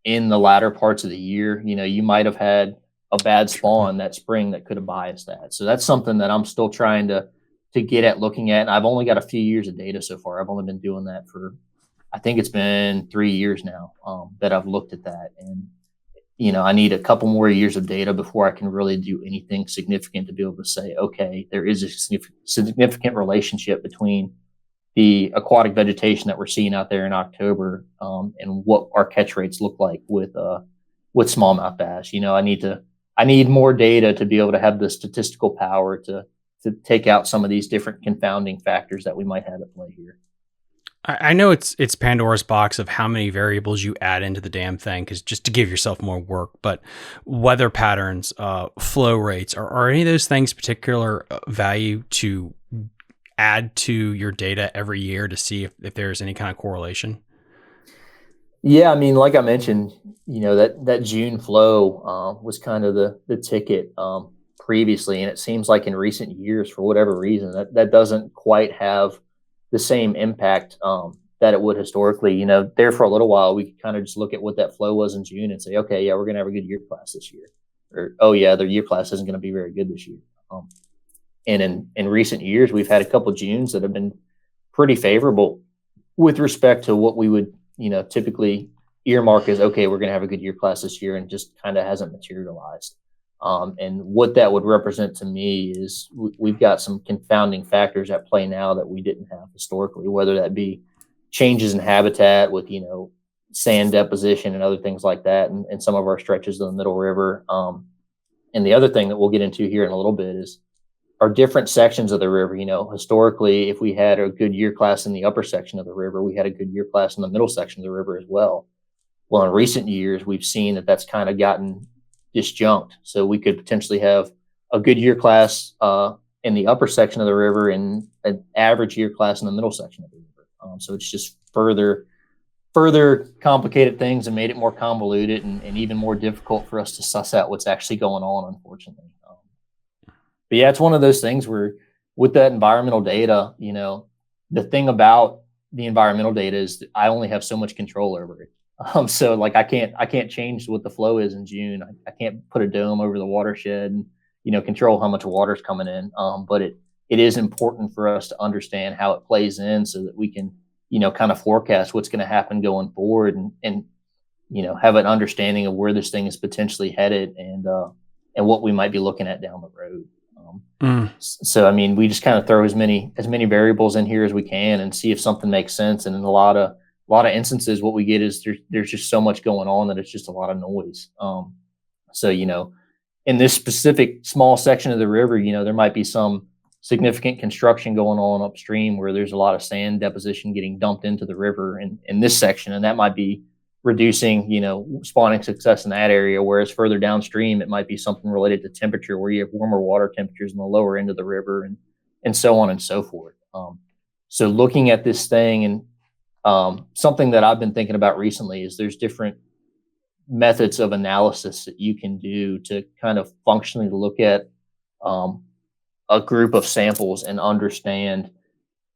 in the latter parts of the year, you might have had a bad spawn that spring that could have biased that. So that's something that I'm still trying to get at looking at. And I've only got a few years of data so far. I've only been doing that for I think it's been 3 years now that I've looked at that. And, I need a couple more years of data before I can really do anything significant to be able to say, okay, there is a significant relationship between the aquatic vegetation that we're seeing out there in October and what our catch rates look like with smallmouth bass. I need more data to be able to have the statistical power to take out some of these different confounding factors that we might have at play here. I know it's Pandora's box of how many variables you add into the damn thing, because just to give yourself more work. But weather patterns, flow rates, are any of those things particular value to add to your data every year to see if there's any kind of correlation? Yeah, I mean, like I mentioned, that June flow was kind of the ticket previously, and it seems like in recent years, for whatever reason, that doesn't quite have the same impact that it would historically. There for a little while, we could kind of just look at what that flow was in June and say, okay, yeah, we're going to have a good year class this year, or oh yeah, the year class isn't going to be very good this year. And in recent years, we've had a couple of Junes that have been pretty favorable with respect to what we would typically earmark as, okay, we're going to have a good year class this year, and just kind of hasn't materialized. And what that would represent to me is we've got some confounding factors at play now that we didn't have historically, whether that be changes in habitat with, sand deposition and other things like that, and some of our stretches of the Middle River. And the other thing that we'll get into here in a little bit is our different sections of the river. Historically, if we had a good year class in the upper section of the river, we had a good year class in the middle section of the river as well. Well, in recent years, we've seen that that's kind of gotten disjunct. So we could potentially have a good year class in the upper section of the river and an average year class in the middle section of the river. So it's just further complicated things and made it more convoluted and even more difficult for us to suss out what's actually going on, unfortunately. But yeah, it's one of those things where with that environmental data, the thing about the environmental data is that I only have so much control over it. So like I can't change what the flow is in June. I can't put a dome over the watershed and, control how much water is coming in. But it is important for us to understand how it plays in so that we can, kind of forecast what's going to happen going forward and have an understanding of where this thing is potentially headed and what we might be looking at down the road. So, I mean, we just kind of throw as many variables in here as we can and see if something makes sense. And in a lot of instances, what we get is there's just so much going on that it's just a lot of noise. So, in this specific small section of the river, there might be some significant construction going on upstream where there's a lot of sand deposition getting dumped into the river in this section. And that might be reducing, spawning success in that area. Whereas further downstream, it might be something related to temperature where you have warmer water temperatures in the lower end of the river and so on and so forth. So looking at this thing and something that I've been thinking about recently is there's different methods of analysis that you can do to kind of functionally look at a group of samples and understand,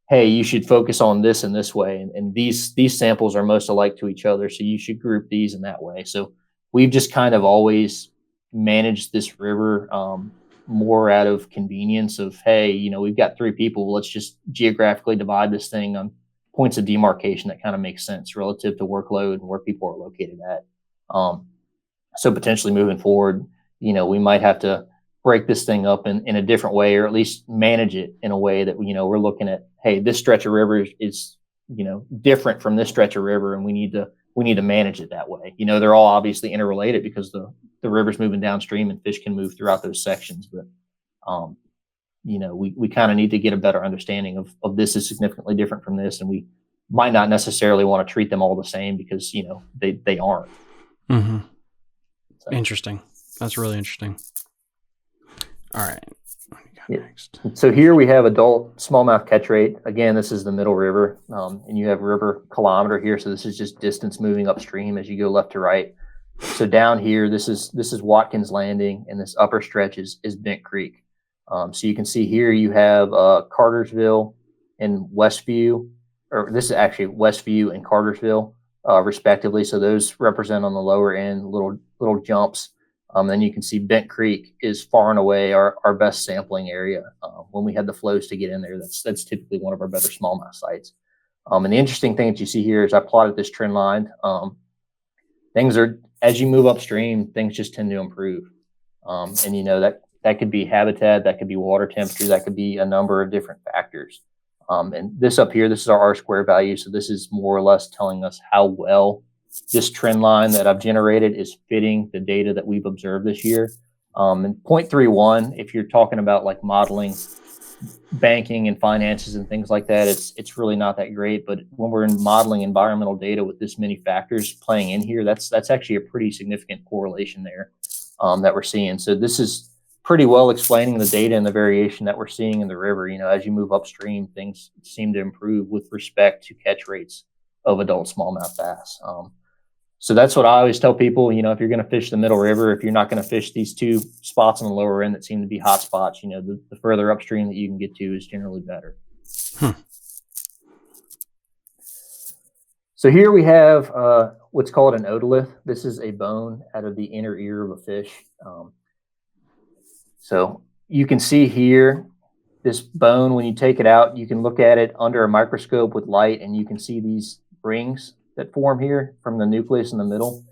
hey, you should focus on this in this way. And these samples are most alike to each other. So you should group these in that way. So we've just kind of always managed this river more out of convenience of, hey, we've got 3 people. Let's just geographically divide this thing on points of demarcation that kind of makes sense relative to workload and where people are located at. So potentially moving forward, we might have to break this thing up in a different way, or at least manage it in a way that, we're looking at, hey, this stretch of river is different from this stretch of river, and we need to manage it that way. They're all obviously interrelated because the river's moving downstream and fish can move throughout those sections. But, we kind of need to get a better understanding of this is significantly different from this. And we might not necessarily want to treat them all the same because, they aren't. Mm-hmm. So. Interesting. That's really interesting. All right. What do you got next? So here we have adult smallmouth catch rate. Again, this is the Middle River, and you have river kilometer here. So this is just distance moving upstream as you go left to right. So down here, this is Watkins Landing, and this upper stretch is Bent Creek. So you can see here you have Cartersville and Westview, or this is actually Westview and Cartersville, respectively. So those represent on the lower end little jumps. Then you can see Bent Creek is far and away our best sampling area. When we had the flows to get in there, that's typically one of our better smallmouth sites. And the interesting thing that you see here is I plotted this trend line. Things are, as you move upstream, things just tend to improve. And, you know, that could be habitat, that could be water temperature, that could be a number of different factors. And this up here, this is our R-square value. So this is more or less telling us how well this trend line that I've generated is fitting the data that we've observed this year. And 0.31, if you're talking about like modeling banking and finances and things like that, it's really not that great. But when we're in modeling environmental data with this many factors playing in here, that's actually a pretty significant correlation there that we're seeing. So this is pretty well explaining the data and the variation that we're seeing in the river. You know, as you move upstream, things seem to improve with respect to catch rates of adult smallmouth bass. So that's what I always tell people. You know, if you're going to fish the middle river, if you're not going to fish these two spots on the lower end that seem to be hot spots, you know, the further upstream that you can get to is generally better. So here we have what's called an otolith. This is a bone out of the inner ear of a fish. So you can see here, this bone, when you take it out, you can look at it under a microscope with light, and you can see these rings that form here from the nucleus in the middle.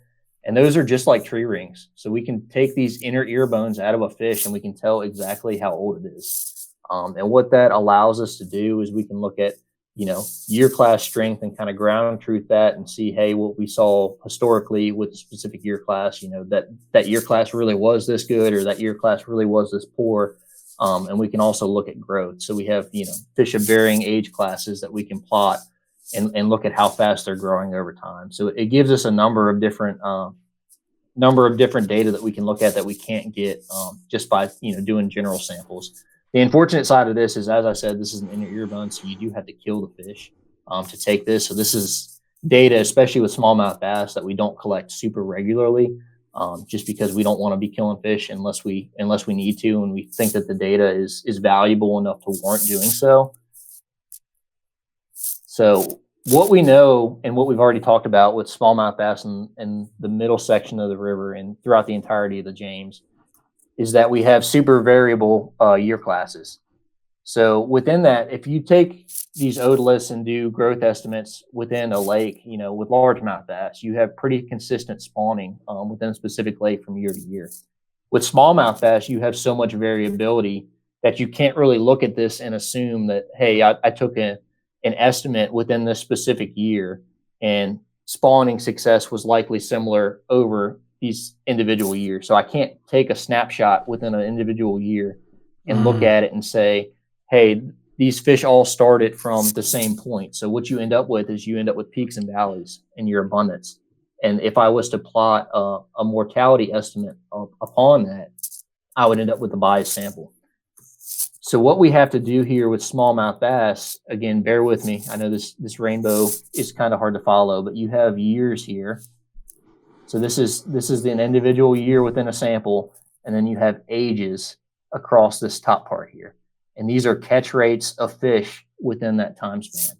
And those are just like tree rings. So we can take these inner ear bones out of a fish and we can tell exactly how old it is. And what that allows us to do is we can look at, you know, year class strength and kind of ground truth that and see, hey, what we saw historically with the specific year class, you know, that year class really was this good, or that year class really was this poor. And we can also look at growth. So we have, you know, fish of varying age classes that we can plot and look at how fast they're growing over time. So it gives us a number of different data that we can look at that we can't get just by, you know, doing general samples. The unfortunate side of this is, as I said, this is an inner ear bone, so you do have to kill the fish to take this. So this is data, especially with smallmouth bass, that we don't collect super regularly, just because we don't want to be killing fish unless we need to, and we think that the data is valuable enough to warrant doing so. So what we know and what we've already talked about with smallmouth bass in the middle section of the river and throughout the entirety of the James is that we have super variable year classes. So within that, if you take these otoliths and do growth estimates within a lake, you know, with largemouth bass, you have pretty consistent spawning within a specific lake from year to year. With smallmouth bass, you have so much variability that you can't really look at this and assume that, hey, I took an estimate within this specific year and spawning success was likely similar over these individual years. So I can't take a snapshot within an individual year and look at it and say, hey, these fish all started from the same point. So what you end up with is you end up with peaks and valleys in your abundance. And if I was to plot a mortality estimate upon that, I would end up with a biased sample. So what we have to do here with smallmouth bass, again, bear with me. I know this rainbow is kind of hard to follow, but you have years here. So this is an individual year within a sample, and then you have ages across this top part here. And these are catch rates of fish within that time span.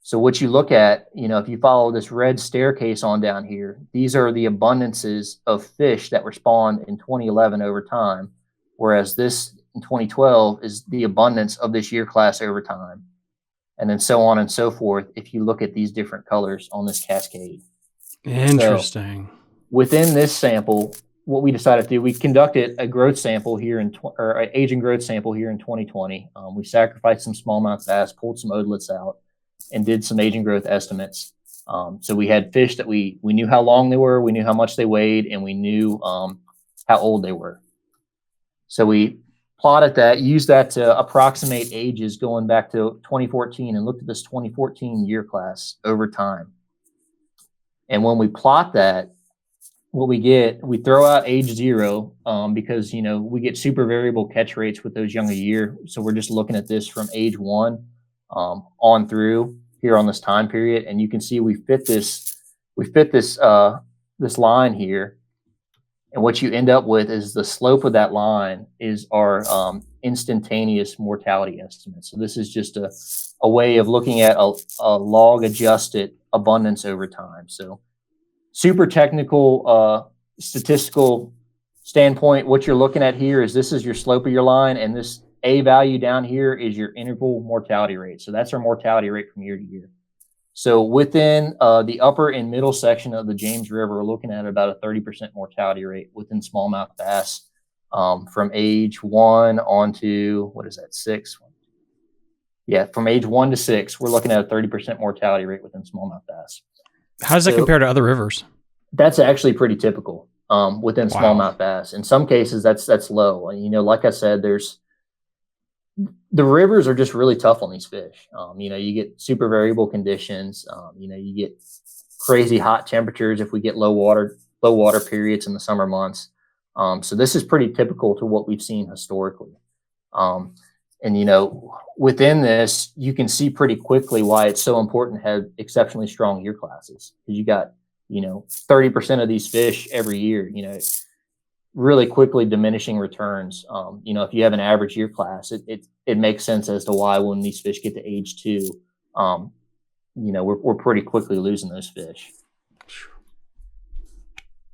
So what you look at, you know, if you follow this red staircase on down here, these are the abundances of fish that were spawned in 2011 over time, whereas this in 2012 is the abundance of this year class over time. And then so on and so forth if you look at these different colors on this cascade. Interesting. So within this sample, what we decided to do, we conducted a growth sample here or an age and growth sample here in 2020. We sacrificed some smallmouth bass, pulled some otoliths out, and did some age and growth estimates. So we had fish that we knew how long they were, we knew how much they weighed, and we knew how old they were. So we plotted that, used that to approximate ages going back to 2014, and looked at this 2014 year class over time. And when we plot that, what we get, we throw out age 0 because, you know, we get super variable catch rates with those younger year. So we're just looking at this from age 1 on through here on this time period. And you can see we fit this line here. And what you end up with is the slope of that line is our instantaneous mortality estimate. So this is just a way of looking at a log adjusted abundance over time. So super technical statistical standpoint, what you're looking at here is this is your slope of your line, and this A value down here is your interval mortality rate. So that's our mortality rate from year to year. So within the upper and middle section of the James River, we're looking at about a 30% mortality rate within smallmouth bass from age 1 on to, what is that, 6? Yeah, from age 1 to 6, we're looking at a 30% mortality rate within smallmouth bass. How does that compare to other rivers? That's actually pretty typical within smallmouth bass. In some cases, that's low. You know, like I said, the rivers are just really tough on these fish. You know, you get super variable conditions. You know, you get crazy hot temperatures if we get low water periods in the summer months. So this is pretty typical to what we've seen historically. And, you know, within this, you can see pretty quickly why it's so important to have exceptionally strong year classes. Because you got, you know, 30% of these fish every year, you know, really quickly diminishing returns. You know, if you have an average year class, it makes sense as to why when these fish get to age 2, you know, we're pretty quickly losing those fish.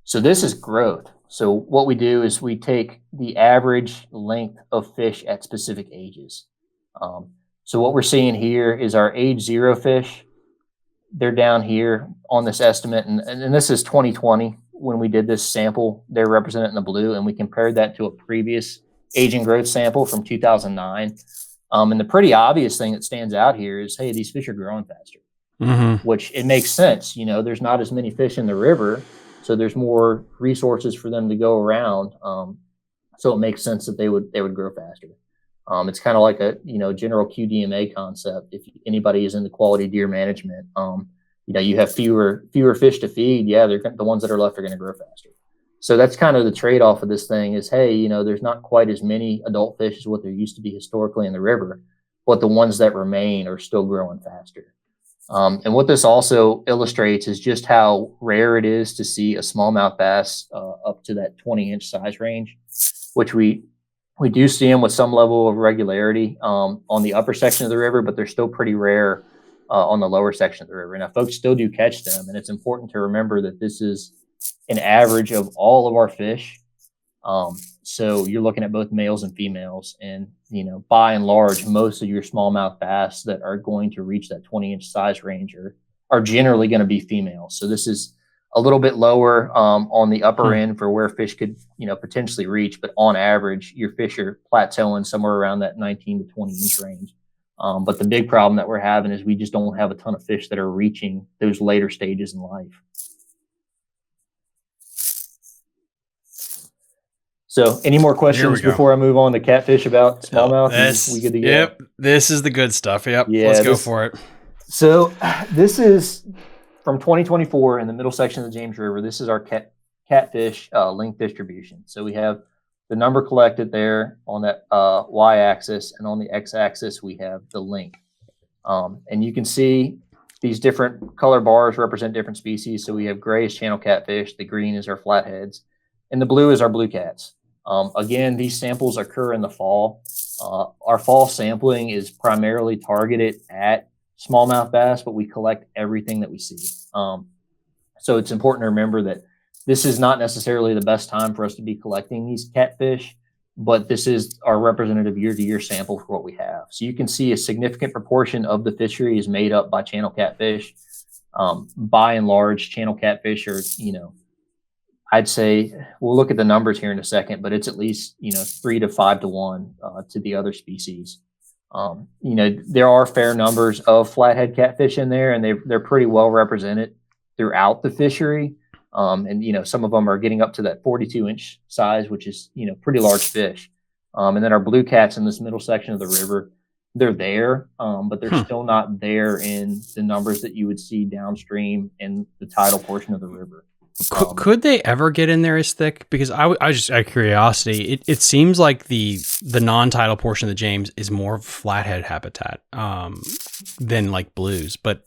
So this is growth. So what we do is we take the average length of fish at specific ages. So what we're seeing here is our age 0 fish. They're down here on this estimate, and this is 2020 when we did this sample. They're represented in the blue, and we compared that to a previous age and growth sample from 2009. And the pretty obvious thing that stands out here is, hey, these fish are growing faster, which it makes sense. You know, there's not as many fish in the river, so there's more resources for them to go around. So it makes sense that they would grow faster. It's kind of like a, you know, general QDMA concept. If anybody is in the quality deer management, you know, you have fewer fish to feed. Yeah, the ones that are left are going to grow faster. So that's kind of the trade-off of this thing is, hey, you know, there's not quite as many adult fish as what there used to be historically in the river, but the ones that remain are still growing faster. And what this also illustrates is just how rare it is to see a smallmouth bass up to that 20-inch size range, which we do see them with some level of regularity on the upper section of the river, but they're still pretty rare on the lower section of the river. Now, folks still do catch them, and it's important to remember that this is an average of all of our fish. So you're looking at both males and females, and, you know, by and large, most of your smallmouth bass that are going to reach that 20-inch size range are generally going to be females. So this is a little bit lower on the upper end for where fish could, you know, potentially reach, but on average, your fish are plateauing somewhere around that 19 to 20-inch range. But the big problem that we're having is we just don't have a ton of fish that are reaching those later stages in life. So any more questions before I move on to catfish about smallmouth? We good to go? Yep. This is the good stuff. Yep. Yeah, let's go for it. So this is from 2024 in the middle section of the James River. This is our catfish length distribution. So we have the number collected there on that y-axis, and on the x-axis we have the length. And you can see these different color bars represent different species. So we have gray is channel catfish, the green is our flatheads, and the blue is our blue cats. Again, these samples occur in the fall. Our fall sampling is primarily targeted at smallmouth bass, but we collect everything that we see. So it's important to remember that this is not necessarily the best time for us to be collecting these catfish, but this is our representative year-to-year sample for what we have. So you can see a significant proportion of the fishery is made up by channel catfish. By and large, channel catfish are, you know, I'd say we'll look at the numbers here in a second, but it's at least, you know, 3 to 5 to 1 to the other species. You know, there are fair numbers of flathead catfish in there, and they're pretty well represented throughout the fishery. And, you know, some of them are getting up to that 42-inch size, which is, you know, pretty large fish. And then our blue cats in this middle section of the river, they're there, but they're still not there in the numbers that you would see downstream in the tidal portion of the river. Could they ever get in there as thick? Because I just out of curiosity, it seems like the non-tidal portion of the James is more flathead habitat than like blues, but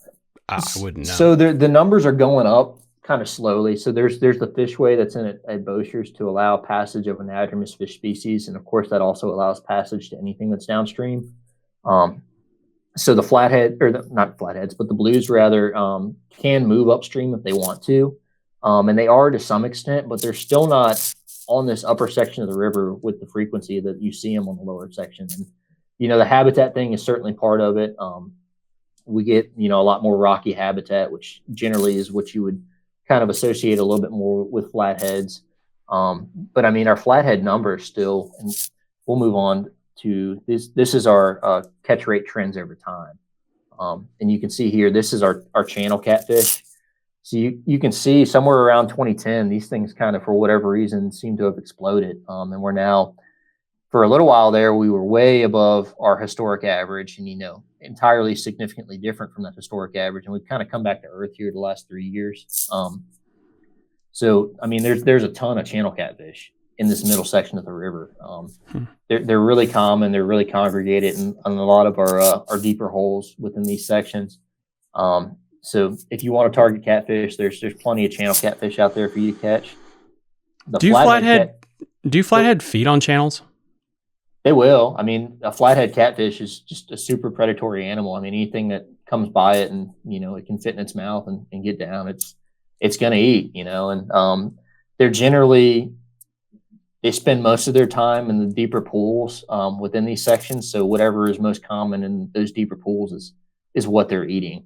I wouldn't know. So the numbers are going up kind of slowly. So there's the fishway that's in at Boisters to allow passage of anadromous fish species, and of course that also allows passage to anything that's downstream. So the flathead, or not flatheads, but the blues rather, can move upstream if they want to. And they are to some extent, but they're still not on this upper section of the river with the frequency that you see them on the lower section. And, you know, the habitat thing is certainly part of it. We get, a lot more rocky habitat, which generally is what you would kind of associate a little bit more with flatheads. But I mean, our flathead numbers still, and we'll move on to this. This is our catch rate trends over time. And you can see here, this is our channel catfish. So you can see somewhere around 2010, these things kind of, for whatever reason, seem to have exploded. And we're now, for a little while there, we were way above our historic average and, entirely significantly different from that historic average. And we've kind of come back to earth here the last 3 years. So, I mean, there's a ton of channel catfish in this middle section of the river. They're really common. They're really congregated in a lot of our deeper holes within these sections. So if you want to target catfish, there's plenty of channel catfish out there for you to catch. Do flathead feed on channels? They will. I mean, a flathead catfish is just a super predatory animal. I mean, anything that comes by it and, it can fit in its mouth and get down, it's going to eat, and they're generally, they spend most of their time in the deeper pools within these sections. So whatever is most common in those deeper pools is what they're eating.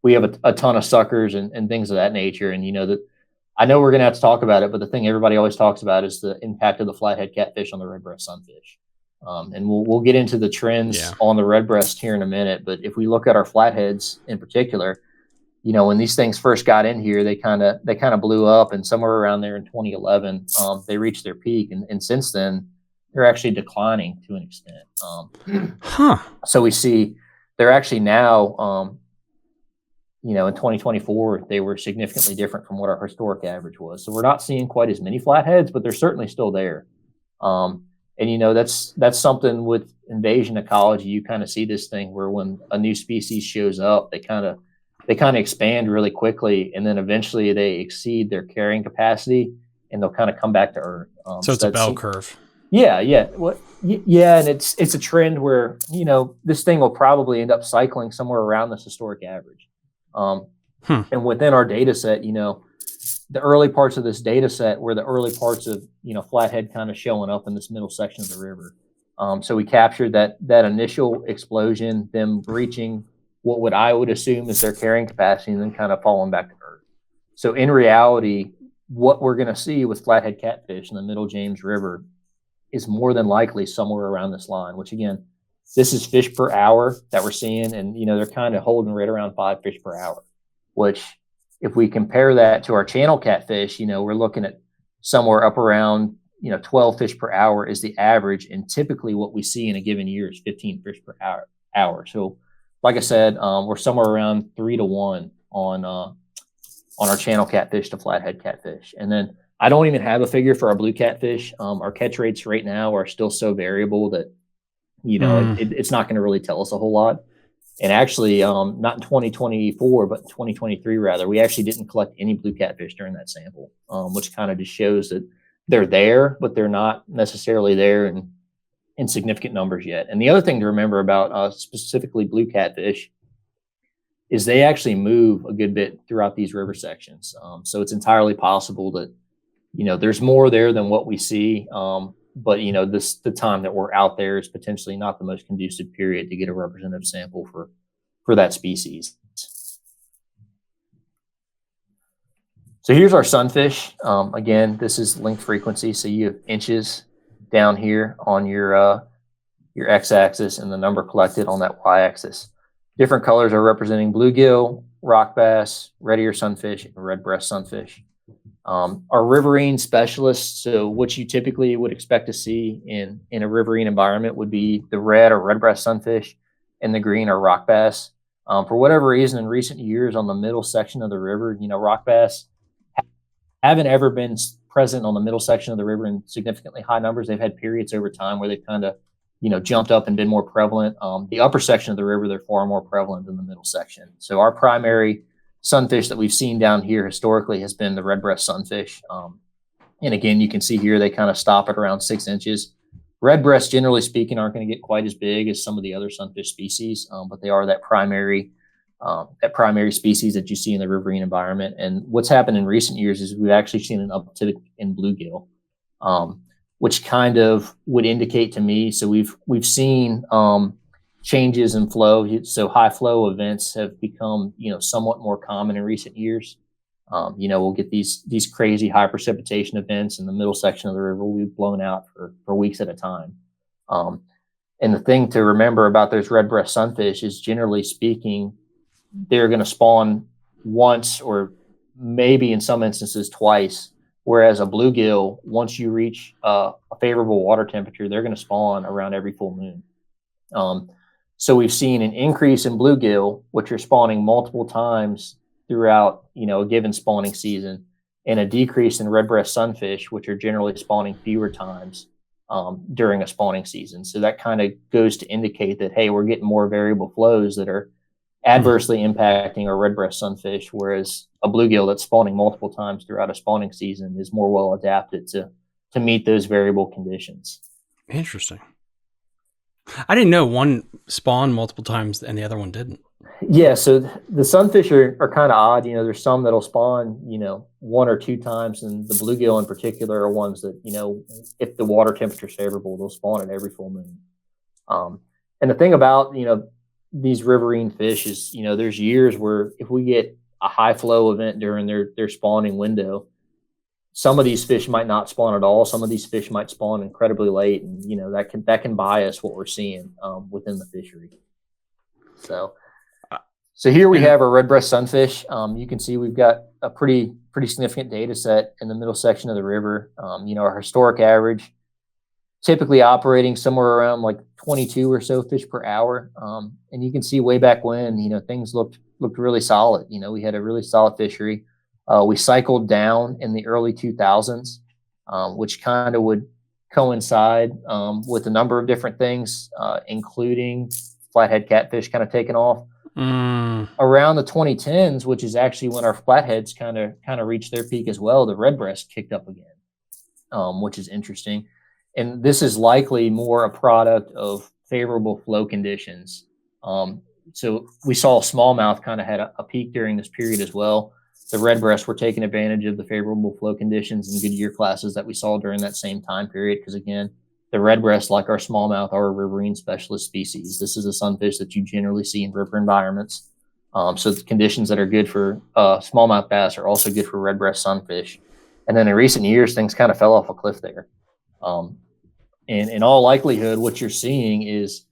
We have a ton of suckers and things of that nature. And, that I know we're going to have to talk about it, but the thing everybody always talks about is the impact of the flathead catfish on the redbreast sunfish. And we'll get into the trends on the redbreast here in a minute. But if we look at our flatheads in particular, when these things first got in here, they kind of blew up, and somewhere around there in 2011, they reached their peak. And since then, they're actually declining to an extent. So we see they're actually now, in 2024, they were significantly different from what our historic average was. So we're not seeing quite as many flatheads, but they're certainly still there. And, that's something with invasion ecology. You kind of see this thing where when a new species shows up, they kind of expand really quickly, and then eventually they exceed their carrying capacity, and they'll kind of come back to earth. So it's a bell curve. Yeah. And it's a trend where, this thing will probably end up cycling somewhere around this historic average. And within our data set, the early parts of this data set were the early parts of, flathead kind of showing up in this middle section of the river. So we captured that initial explosion, them reaching what I would assume is their carrying capacity, and then kind of falling back to earth. So in reality, what we're going to see with flathead catfish in the Middle James River is more than likely somewhere around this line, which again, this is fish per hour that we're seeing. And, they're kind of holding right around 5 fish per hour, which if we compare that to our channel catfish, we're looking at somewhere up around, 12 fish per hour is the average. And typically what we see in a given year is 15 fish per hour. So like I said, we're somewhere around 3 to 1 on our channel catfish to flathead catfish. And then I don't even have a figure for our blue catfish. Our catch rates right now are still so variable that, it's not going to really tell us a whole lot. And actually, not in 2024, but in 2023, rather, we actually didn't collect any blue catfish during that sample, which kind of just shows that they're there, but they're not necessarily there in significant numbers yet. And the other thing to remember about specifically blue catfish is they actually move a good bit throughout these river sections. So it's entirely possible that, there's more there than what we see. But, the time that we're out there is potentially not the most conducive period to get a representative sample for that species. So here's our sunfish. Again, this is length frequency. So you have inches down here on your x-axis and the number collected on that y-axis. Different colors are representing bluegill, rock bass, red ear sunfish, and redbreast sunfish. Our riverine specialists, so what you typically would expect to see in a riverine environment would be the red or redbreast sunfish, and the green or rock bass. For whatever reason, in recent years on the middle section of the river, rock bass haven't ever been present on the middle section of the river in significantly high numbers. They've had periods over time where they've kind of, jumped up and been more prevalent. The upper section of the river, they're far more prevalent than the middle section. So our primary sunfish that we've seen down here historically has been the redbreast sunfish. And again, you can see here, they kind of stop at around 6 inches. Redbreasts, generally speaking, aren't going to get quite as big as some of the other sunfish species, but they are that primary species that you see in the riverine environment. And what's happened in recent years is we've actually seen an uptick in bluegill, which kind of would indicate to me. So we've seen changes in flow. So high flow events have become, somewhat more common in recent years. We'll get these crazy high precipitation events in the middle section of the river. We've blown out for weeks at a time. And the thing to remember about those red breast sunfish is, generally speaking, they're going to spawn once or maybe in some instances twice. Whereas a bluegill, once you reach a favorable water temperature, they're going to spawn around every full moon. So we've seen an increase in bluegill, which are spawning multiple times throughout, a given spawning season, and a decrease in red breast sunfish, which are generally spawning fewer times during a spawning season. So that kind of goes to indicate that, hey, we're getting more variable flows that are adversely impacting our red breast sunfish, whereas a bluegill that's spawning multiple times throughout a spawning season is more well adapted to meet those variable conditions. Interesting. I didn't know one spawned multiple times and the other one didn't. Yeah, so the sunfish are kind of odd. There's some that'll spawn, one or two times, and the bluegill in particular are ones that, if the water temperature is favorable, they'll spawn at every full moon. And the thing about, these riverine fish is, there's years where if we get a high flow event during their spawning window, some of these fish might not spawn at all. Some of these fish might spawn incredibly late, and that can bias what we're seeing within the fishery. So here we have our red breast sunfish. You can see we've got a pretty significant data set in the middle section of the river. Our historic average typically operating somewhere around like 22 or so fish per hour. And you can see way back when, things looked really solid. We had a really solid fishery. We cycled down in the early 2000s, which kind of would coincide with a number of different things, including flathead catfish kind of taking off. Around the 2010s, which is actually when our flatheads kind of reached their peak as well, the red breast kicked up again, which is interesting. And this is likely more a product of favorable flow conditions. So we saw smallmouth kind of had a peak during this period as well. The red breasts were taking advantage of the favorable flow conditions and good year classes that we saw during that same time period. Because again, the red breast, like our smallmouth, are a riverine specialist species. This is a sunfish that you generally see in river environments. So the conditions that are good for smallmouth bass are also good for red breast sunfish. And then in recent years, things kind of fell off a cliff there. And in all likelihood, what you're seeing is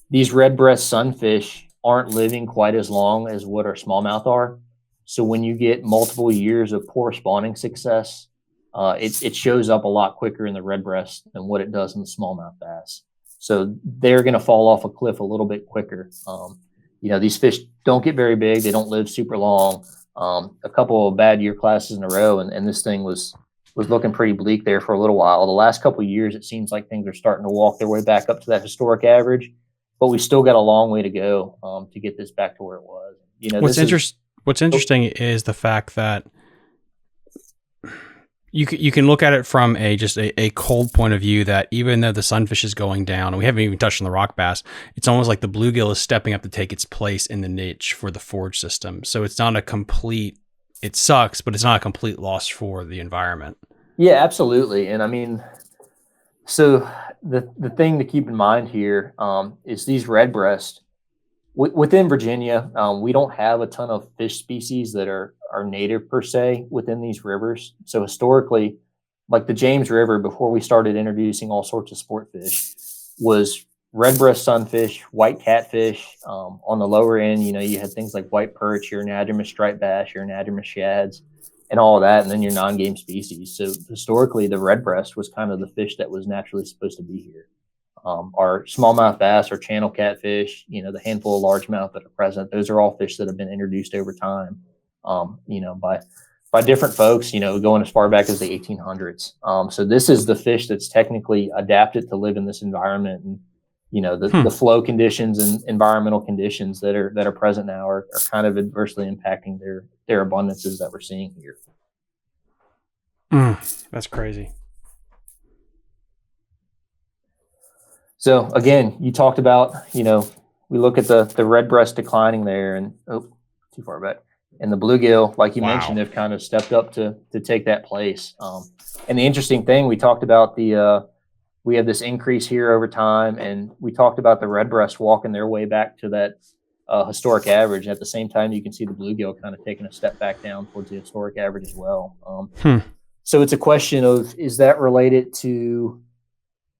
these red breast sunfish aren't living quite as long as what our smallmouth are. So when you get multiple years of poor spawning success, it shows up a lot quicker in the red breast than what it does in the smallmouth bass. So they're going to fall off a cliff a little bit quicker. These fish don't get very big. They don't live super long. A couple of bad year classes in a row, and this thing was looking pretty bleak there for a little while. The last couple of years, it seems like things are starting to walk their way back up to that historic average, but we still got a long way to go to get this back to where it was. What's interesting is the fact that you can look at it from a cold point of view, that even though the sunfish is going down, and we haven't even touched on the rock bass, it's almost like the bluegill is stepping up to take its place in the niche for the forage system. So it's not it sucks, but it's not a complete loss for the environment. Yeah, absolutely. And I mean, so the thing to keep in mind here is these red breast. Within Virginia, we don't have a ton of fish species that are native per se within these rivers. So historically, like the James River, before we started introducing all sorts of sport fish, was red breast sunfish, white catfish. On the lower end, you had things like white perch, your anadromous striped bass, your anadromous shads, and all of that, and then your non-game species. So historically, the red breast was kind of the fish that was naturally supposed to be here. Our smallmouth bass, our channel catfish, the handful of largemouth that are present, those are all fish that have been introduced over time, by different folks, going as far back as the 1800s. So this is the fish that's technically adapted to live in this environment, and the flow conditions and environmental conditions that are present now are kind of adversely impacting their abundances that we're seeing here. That's crazy. So again, you talked about, we look at the red breast declining there, and too far back. And the bluegill, like you mentioned, have kind of stepped up to take that place. And the interesting thing, we talked about the we have this increase here over time, and we talked about the redbreast walking their way back to that historic average. At the same time, you can see the bluegill kind of taking a step back down towards the historic average as well. So it's a question of, is that related to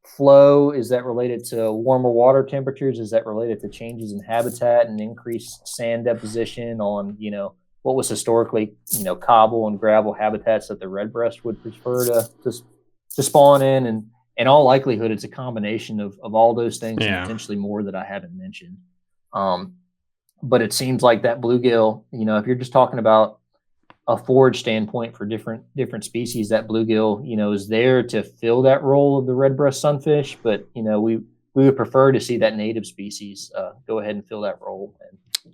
flow? Is that related to warmer water temperatures? Is that related to changes in habitat and increased sand deposition on, what was historically, cobble and gravel habitats that the redbreast would prefer to spawn in? And in all likelihood, it's a combination of all those things and potentially more that I haven't mentioned. But it seems like that bluegill, if you're just talking about a forage standpoint for different species, that bluegill, is there to fill that role of the redbreast sunfish. But, we would prefer to see that native species go ahead and fill that role.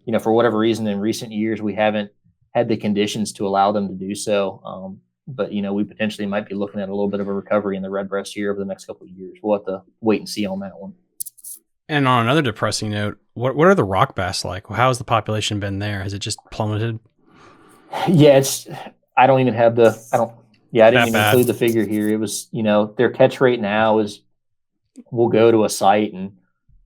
And, for whatever reason, in recent years, we haven't had the conditions to allow them to do so. But, we potentially might be looking at a little bit of a recovery in the redbreast here over the next couple of years. We'll have to wait and see on that one. And on another depressing note, what are the rock bass like? How has the population been there? Has it just plummeted? Yeah, I didn't even include the figure here. It was, their catch rate now is, we'll go to a site and,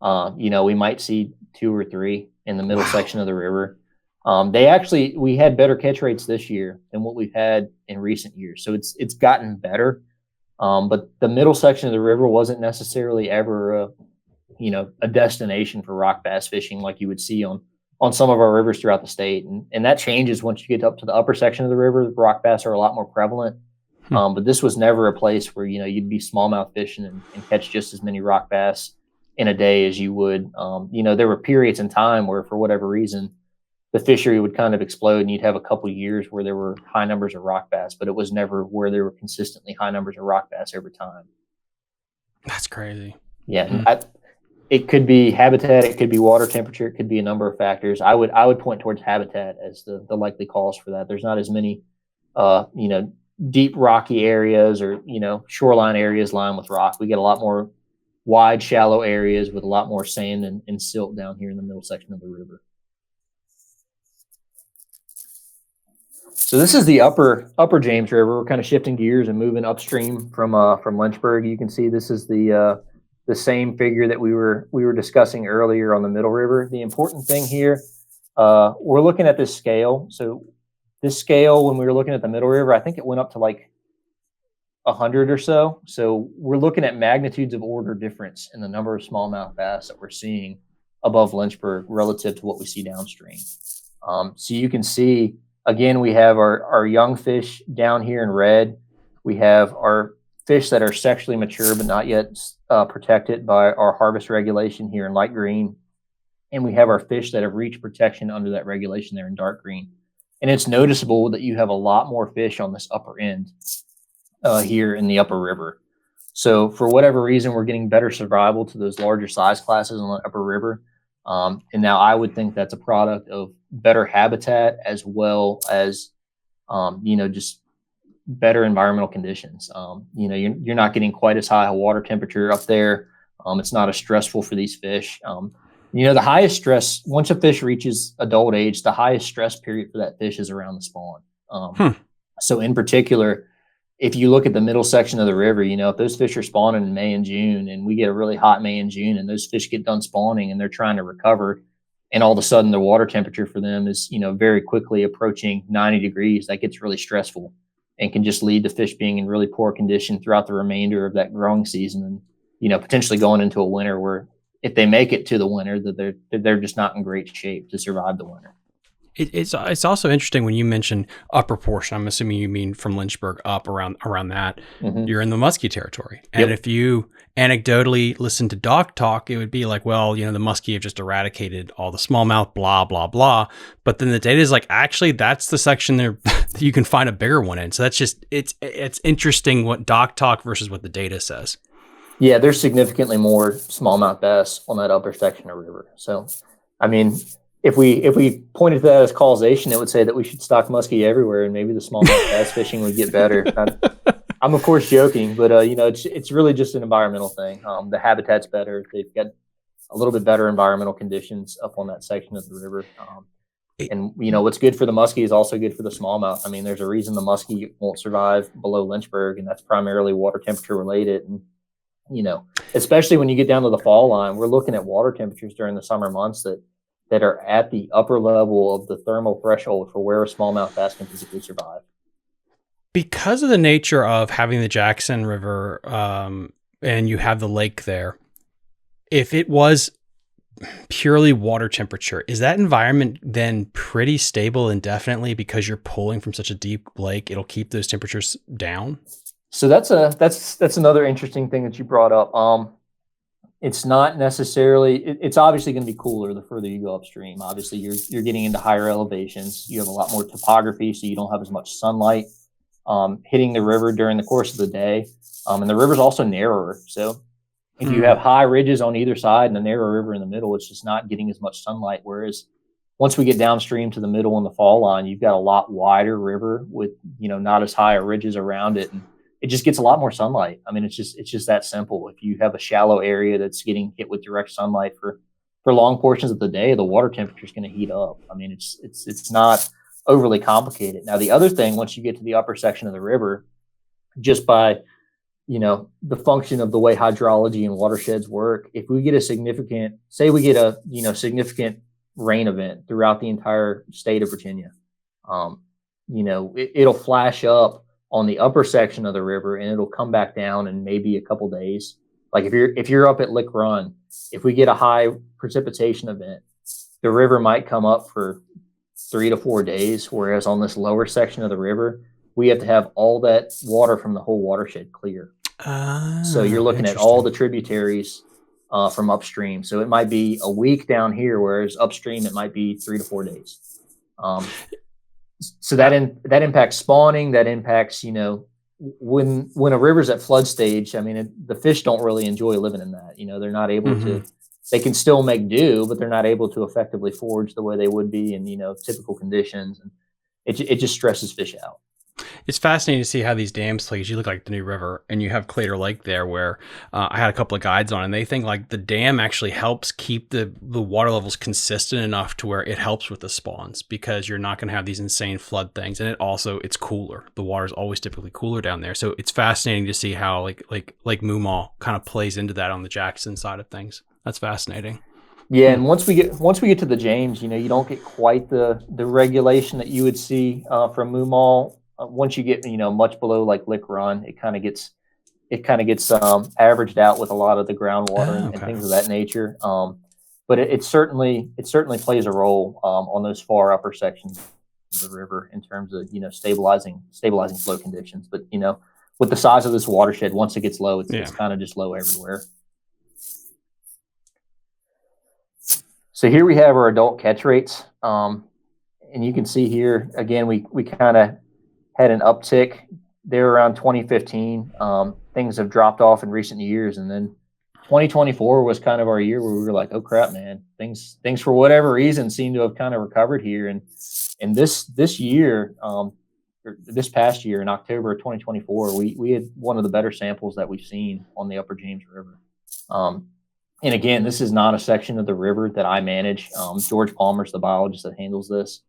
we might see 2 or 3 in the middle section of the river. We had better catch rates this year than what we've had in recent years. So it's gotten better. But the middle section of the river wasn't necessarily ever a destination for rock bass fishing like you would see on some of our rivers throughout the state. And that changes once you get up to the upper section of the river. The rock bass are a lot more prevalent. But this was never a place where, you'd be smallmouth fishing and catch just as many rock bass in a day as you would. There were periods in time where, for whatever reason, the fishery would kind of explode and you'd have a couple of years where there were high numbers of rock bass, but it was never where there were consistently high numbers of rock bass over time. That's crazy. Yeah. And it could be habitat, it could be water temperature, it could be a number of factors. I would point towards habitat as the likely cause for that. There's not as many, deep rocky areas or, shoreline areas lined with rock. We get a lot more wide, shallow areas with a lot more sand and silt down here in the middle section of the river. So this is the upper James River. We're kind of shifting gears and moving upstream from Lynchburg. You can see this is the same figure that we were discussing earlier on the Middle River. The important thing here, we're looking at this scale. So this scale, when we were looking at the Middle River, I think it went up to like 100 or so. So we're looking at magnitudes of order difference in the number of smallmouth bass that we're seeing above Lynchburg relative to what we see downstream. So you can see, again, we have our young fish down here in red. We have our fish that are sexually mature but not yet protected by our harvest regulation here in light green. And we have our fish that have reached protection under that regulation there in dark green. And it's noticeable that you have a lot more fish on this upper end here in the upper river. So for whatever reason, we're getting better survival to those larger size classes on the upper river. And now I would think that's a product of better habitat as well as, just better environmental conditions. You're not getting quite as high a water temperature up there. It's not as stressful for these fish. The highest stress, once a fish reaches adult age, the highest stress period for that fish is around the spawn. So in particular, if you look at the middle section of the river, if those fish are spawning in May and June and we get a really hot May and June and those fish get done spawning and they're trying to recover and all of a sudden the water temperature for them is, very quickly approaching 90 degrees, that gets really stressful and can just lead to fish being in really poor condition throughout the remainder of that growing season and, potentially going into a winter where if they make it to the winter, that they're just not in great shape to survive the winter. It's also interesting when you mention upper portion. I'm assuming you mean from Lynchburg up around that. Mm-hmm. You're in the Musky territory, and if you anecdotally listen to Doc talk, it would be like, well, the Musky have just eradicated all the smallmouth, blah blah blah. But then the data is like, actually, that's the section there that you can find a bigger one in. So that's just it's interesting what Doc talk versus what the data says. Yeah, there's significantly more smallmouth bass on that upper section of river. So, I mean, if we pointed to that as causation, it would say that we should stock muskie everywhere, and maybe the smallmouth bass fishing would get better. I'm of course joking, but it's really just an environmental thing. The habitat's better; they've got a little bit better environmental conditions up on that section of the river. And what's good for the muskie is also good for the smallmouth. I mean, there's a reason the muskie won't survive below Lynchburg, and that's primarily water temperature related. And especially when you get down to the fall line, we're looking at water temperatures during the summer months that are at the upper level of the thermal threshold for where a smallmouth bass can physically survive. Because of the nature of having the Jackson River, and you have the lake there, if it was purely water temperature, is that environment then pretty stable indefinitely because you're pulling from such a deep lake? It'll keep those temperatures down? So that's another interesting thing that you brought up. It's not necessarily, it's obviously going to be cooler the further you go upstream. Obviously, you're getting into higher elevations. You have a lot more topography, so you don't have as much sunlight hitting the river during the course of the day. And the river's also narrower. So if you have high ridges on either side and a narrow river in the middle, it's just not getting as much sunlight. Whereas once we get downstream to the middle in the fall line, you've got a lot wider river with, not as high ridges around it. And it just gets a lot more sunlight. I mean, it's just that simple. If you have a shallow area that's getting hit with direct sunlight for long portions of the day, the water temperature is going to heat up. I mean, it's not overly complicated. Now, the other thing, once you get to the upper section of the river, just by the function of the way hydrology and watersheds work, if we get a significant rain event throughout the entire state of Virginia, it'll flash up on the upper section of the river and it'll come back down in maybe a couple days. Like if you're up at Lick Run, if we get a high precipitation event, the river might come up for 3 to 4 days, whereas on this lower section of the river, we have to have all that water from the whole watershed clear. So you're looking at all the tributaries from upstream. So it might be a week down here, whereas upstream it might be 3 to 4 days. So that impacts spawning. That impacts, when a river's at flood stage. I mean, the fish don't really enjoy living in that. They're not able to. They can still make do, but they're not able to effectively forage the way they would be in typical conditions, and it just stresses fish out. It's fascinating to see how these dams play. You look like the New River, and you have Claytor Lake there, where I had a couple of guides on, and they think like the dam actually helps keep the water levels consistent enough to where it helps with the spawns, because you're not going to have these insane flood things, and it's cooler. The water's always typically cooler down there, so it's fascinating to see how like Moomaw kind of plays into that on the Jackson side of things. That's fascinating. Yeah, and once we get to the James, you don't get quite the regulation that you would see from Moomaw. Once you get much below like Lick Run, it kind of gets averaged out with a lot of the groundwater and things of that nature. But it certainly plays a role on those far upper sections of the river in terms of stabilizing flow conditions. But with the size of this watershed, once it gets low, it's kind of just low everywhere. So here we have our adult catch rates, and you can see here again we kind of had an uptick there around 2015. Things have dropped off in recent years, and then 2024 was kind of our year where we were like, oh crap, man, things for whatever reason seem to have kind of recovered here. And this year, or this past year in October of 2024, we had one of the better samples that we've seen on the Upper James River. And again, this is not a section of the river that I manage. George Palmer's the biologist that handles this.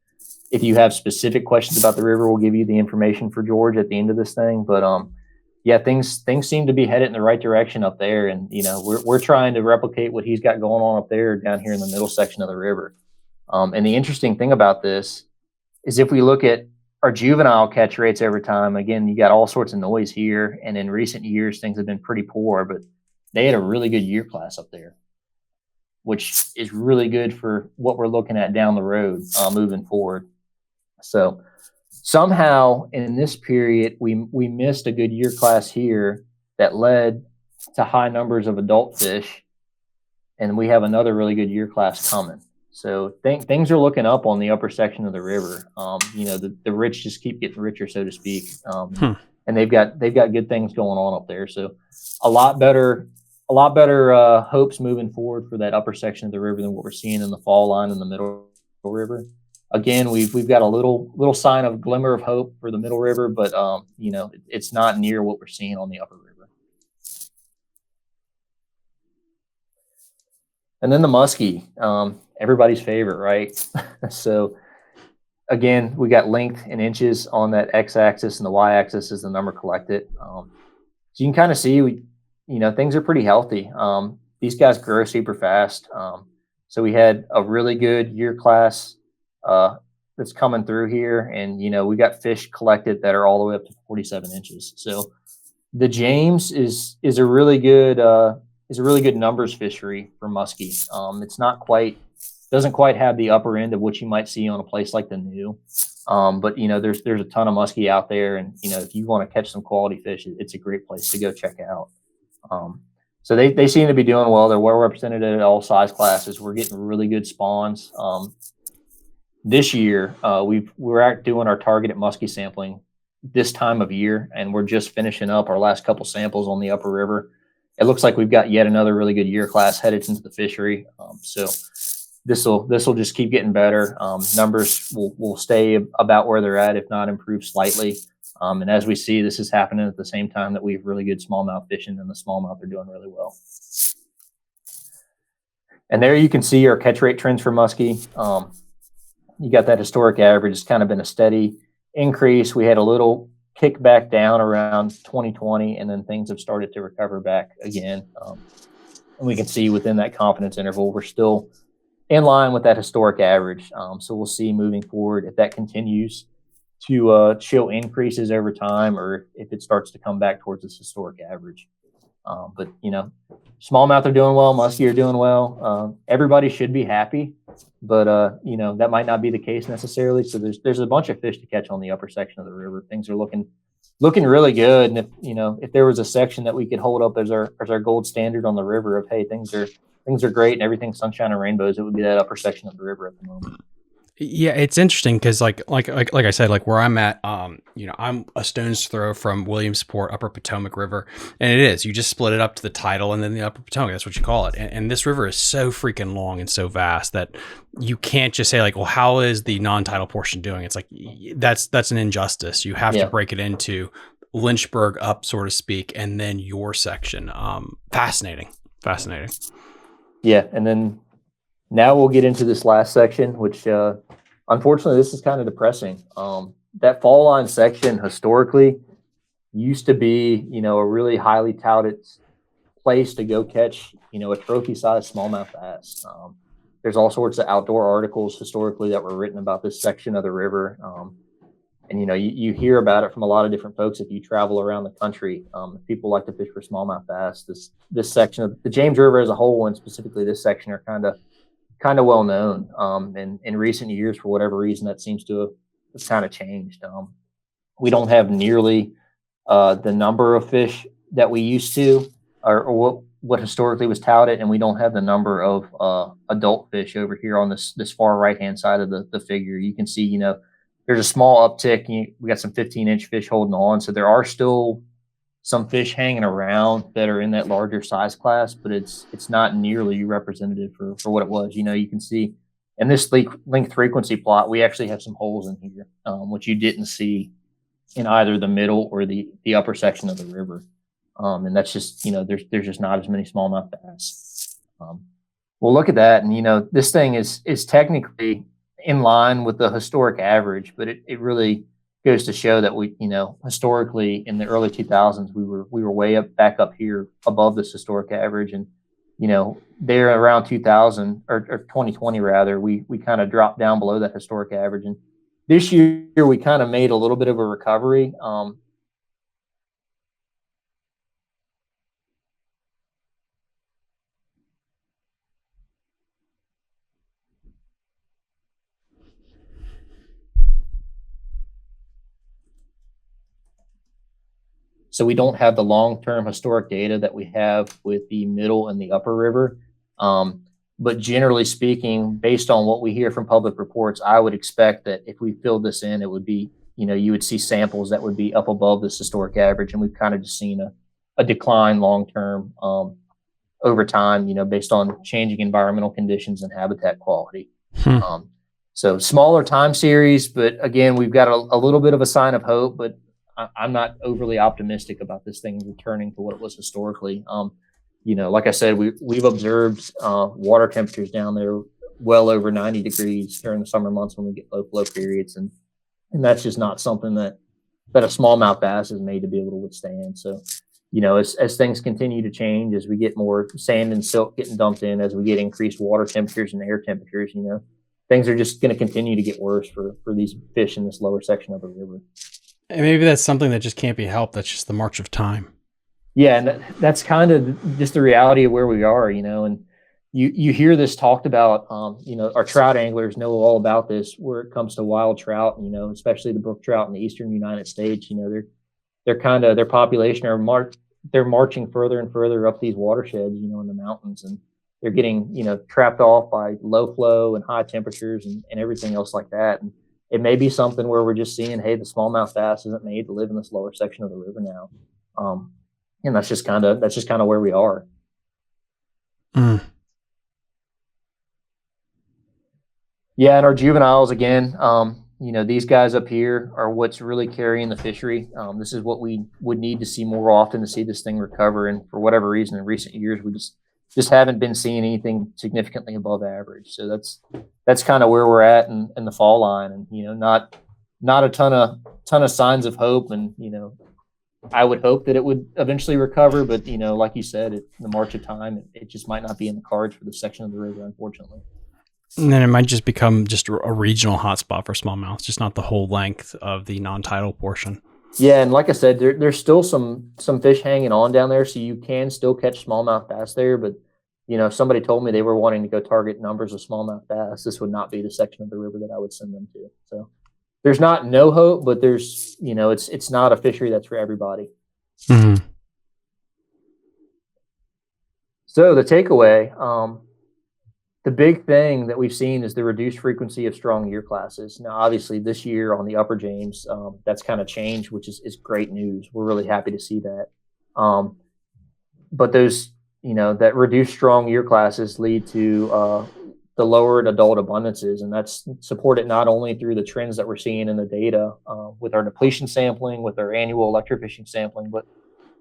If you have specific questions about the river, we'll give you the information for George at the end of this thing. But things seem to be headed in the right direction up there, and we're trying to replicate what he's got going on up there down here in the middle section of the river. And the interesting thing about this is if we look at our juvenile catch rates over time, again, you got all sorts of noise here, and in recent years things have been pretty poor, but they had a really good year class up there, which is really good for what we're looking at down the road moving forward. So somehow in this period, we missed a good year class here that led to high numbers of adult fish, and we have another really good year class coming. So things are looking up on the upper section of the river. The rich just keep getting richer, so to speak, and they've got good things going on up there. So a lot better hopes moving forward for that upper section of the river than what we're seeing in the fall line in the middle river. Again, we've got a little sign of glimmer of hope for the middle river, but it's not near what we're seeing on the upper river. And then the muskie, everybody's favorite, right? So again, we got length in inches on that x-axis, and the y-axis is the number collected. So you can kind of see things are pretty healthy. These guys grow super fast. So we had a really good year class that's coming through here, and we got fish collected that are all the way up to 47 inches. So the James is a really good numbers fishery for muskie. It's not quite doesn't quite have the upper end of what you might see on a place like the New, but there's a ton of muskie out there, and if you want to catch some quality fish, it's a great place to go check out. So they seem to be doing well. They're well represented at all size classes. We're getting really good spawns. This year, we're out doing our targeted muskie sampling this time of year, and we're just finishing up our last couple samples on the upper river. It looks like we've got yet another really good year class headed into the fishery. So this will just keep getting better. Numbers will stay about where they're at, if not improve slightly. And as we see, this is happening at the same time that we have really good smallmouth fishing, and the smallmouth are doing really well. And there you can see our catch rate trends for muskie. You got that historic average. It's kind of been a steady increase. We had a little kick back down around 2020, and then things have started to recover back again. And we can see within that confidence interval, we're still in line with that historic average. So we'll see moving forward if that continues to show increases over time, or if it starts to come back towards this historic average. But smallmouth are doing well, muskie are doing well. Everybody should be happy, but that might not be the case necessarily. So there's a bunch of fish to catch on the upper section of the river. Things are looking really good. And if there was a section that we could hold up as our gold standard on the river of, hey, things are great and everything's sunshine and rainbows, it would be that upper section of the river at the moment. Yeah, it's interesting because like I said, like where I'm at, I'm a stone's throw from Williamsport, Upper Potomac River, and it is. You just split it up to the tidal and then the Upper Potomac. That's what you call it. And this river is so freaking long and so vast that you can't just say like, well, how is the non-tidal portion doing? It's like that's an injustice. You have to break it into Lynchburg up, so to speak, and then your section. Fascinating. Yeah, and then now we'll get into this last section, which unfortunately this is kind of depressing. That fall line section historically used to be, a really highly touted place to go catch, a trophy-sized smallmouth bass. There's all sorts of outdoor articles historically that were written about this section of the river. And you hear about it from a lot of different folks if you travel around the country. People like to fish for smallmouth bass. This section of the James River as a whole, and specifically this section, are kind of well known. And in recent years, for whatever reason, that seems to have kind of changed. We don't have nearly the number of fish that we used to, or what historically was touted, and we don't have the number of adult fish over here on this far right hand side of the figure. You can see, there's a small uptick. We got some 15-inch fish holding on, so there are still some fish hanging around that are in that larger size class, but it's not nearly representative for what it was. You can see in this length frequency plot, we actually have some holes in here, which you didn't see in either the middle or the upper section of the river. And that's just, there's just not as many smallmouth bass. We'll look at that, and this thing is technically in line with the historic average, but it really goes to show that we, historically in the early 2000s, we were way back up here above this historic average. And, there around 2000 or 2020 rather, we kind of dropped down below that historic average. And this year we kind of made a little bit of a recovery. So we don't have the long-term historic data that we have with the middle and the upper river. But generally speaking, based on what we hear from public reports, I would expect that if we filled this in, it would be, you would see samples that would be up above this historic average. And we've kind of just seen a decline long-term over time, based on changing environmental conditions and habitat quality. So smaller time series, but again, we've got a little bit of a sign of hope, but I'm not overly optimistic about this thing returning to what it was historically. Like I said, we've observed water temperatures down there well over 90 degrees during the summer months when we get low flow periods, and that's just not something that a smallmouth bass is made to be able to withstand. So, as things continue to change, as we get more sand and silt getting dumped in, as we get increased water temperatures and air temperatures, things are just going to continue to get worse for these fish in this lower section of the river. And maybe that's something that just can't be helped. That's just the march of time. Yeah, and that's kind of just the reality of where we are, and you hear this talked about, our trout anglers know all about this where it comes to wild trout, especially the brook trout in the eastern United States. They're kind of, their population they're marching further and further up these watersheds, in the mountains, and they're getting, trapped off by low flow and high temperatures and everything else like that. And it may be something where we're just seeing, hey, the smallmouth bass isn't made to live in this lower section of the river now. And that's just kind of where we are. Mm. Yeah, and our juveniles again, these guys up here are what's really carrying the fishery. This is what we would need to see more often to see this thing recover. And for whatever reason, in recent years, we just haven't been seeing anything significantly above average. So that's kind of where we're at in the fall line, and not a ton of signs of hope. And I would hope that it would eventually recover, but like you said, the march of time, it just might not be in the cards for this section of the river, unfortunately. And then it might just become just a regional hotspot for smallmouth, just not the whole length of the non-tidal portion. Yeah, and like I said, there's still some fish hanging on down there, so you can still catch smallmouth bass there. But if somebody told me they were wanting to go target numbers of smallmouth bass, this would not be the section of the river that I would send them to. So there's not no hope, but there's it's not a fishery that's for everybody. Mm-hmm. So the takeaway, the big thing that we've seen is the reduced frequency of strong year classes. Now, obviously, this year on the Upper James, that's kind of changed, which is great news. We're really happy to see that. But those, that reduced strong year classes lead to the lowered adult abundances, and that's supported not only through the trends that we're seeing in the data with our depletion sampling, with our annual electrofishing sampling, but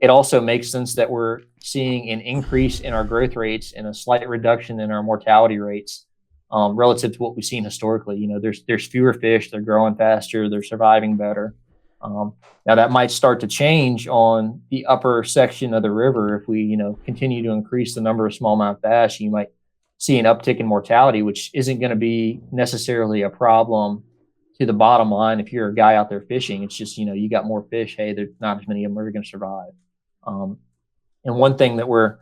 it also makes sense that we're seeing an increase in our growth rates and a slight reduction in our mortality rates relative to what we've seen historically. There's fewer fish, they're growing faster, they're surviving better. Now that might start to change on the upper section of the river. If we, continue to increase the number of smallmouth bass, you might see an uptick in mortality, which isn't going to be necessarily a problem to the bottom line. If you're a guy out there fishing, it's just, you got more fish. Hey, there's not as many of them are going to survive. And one thing that we're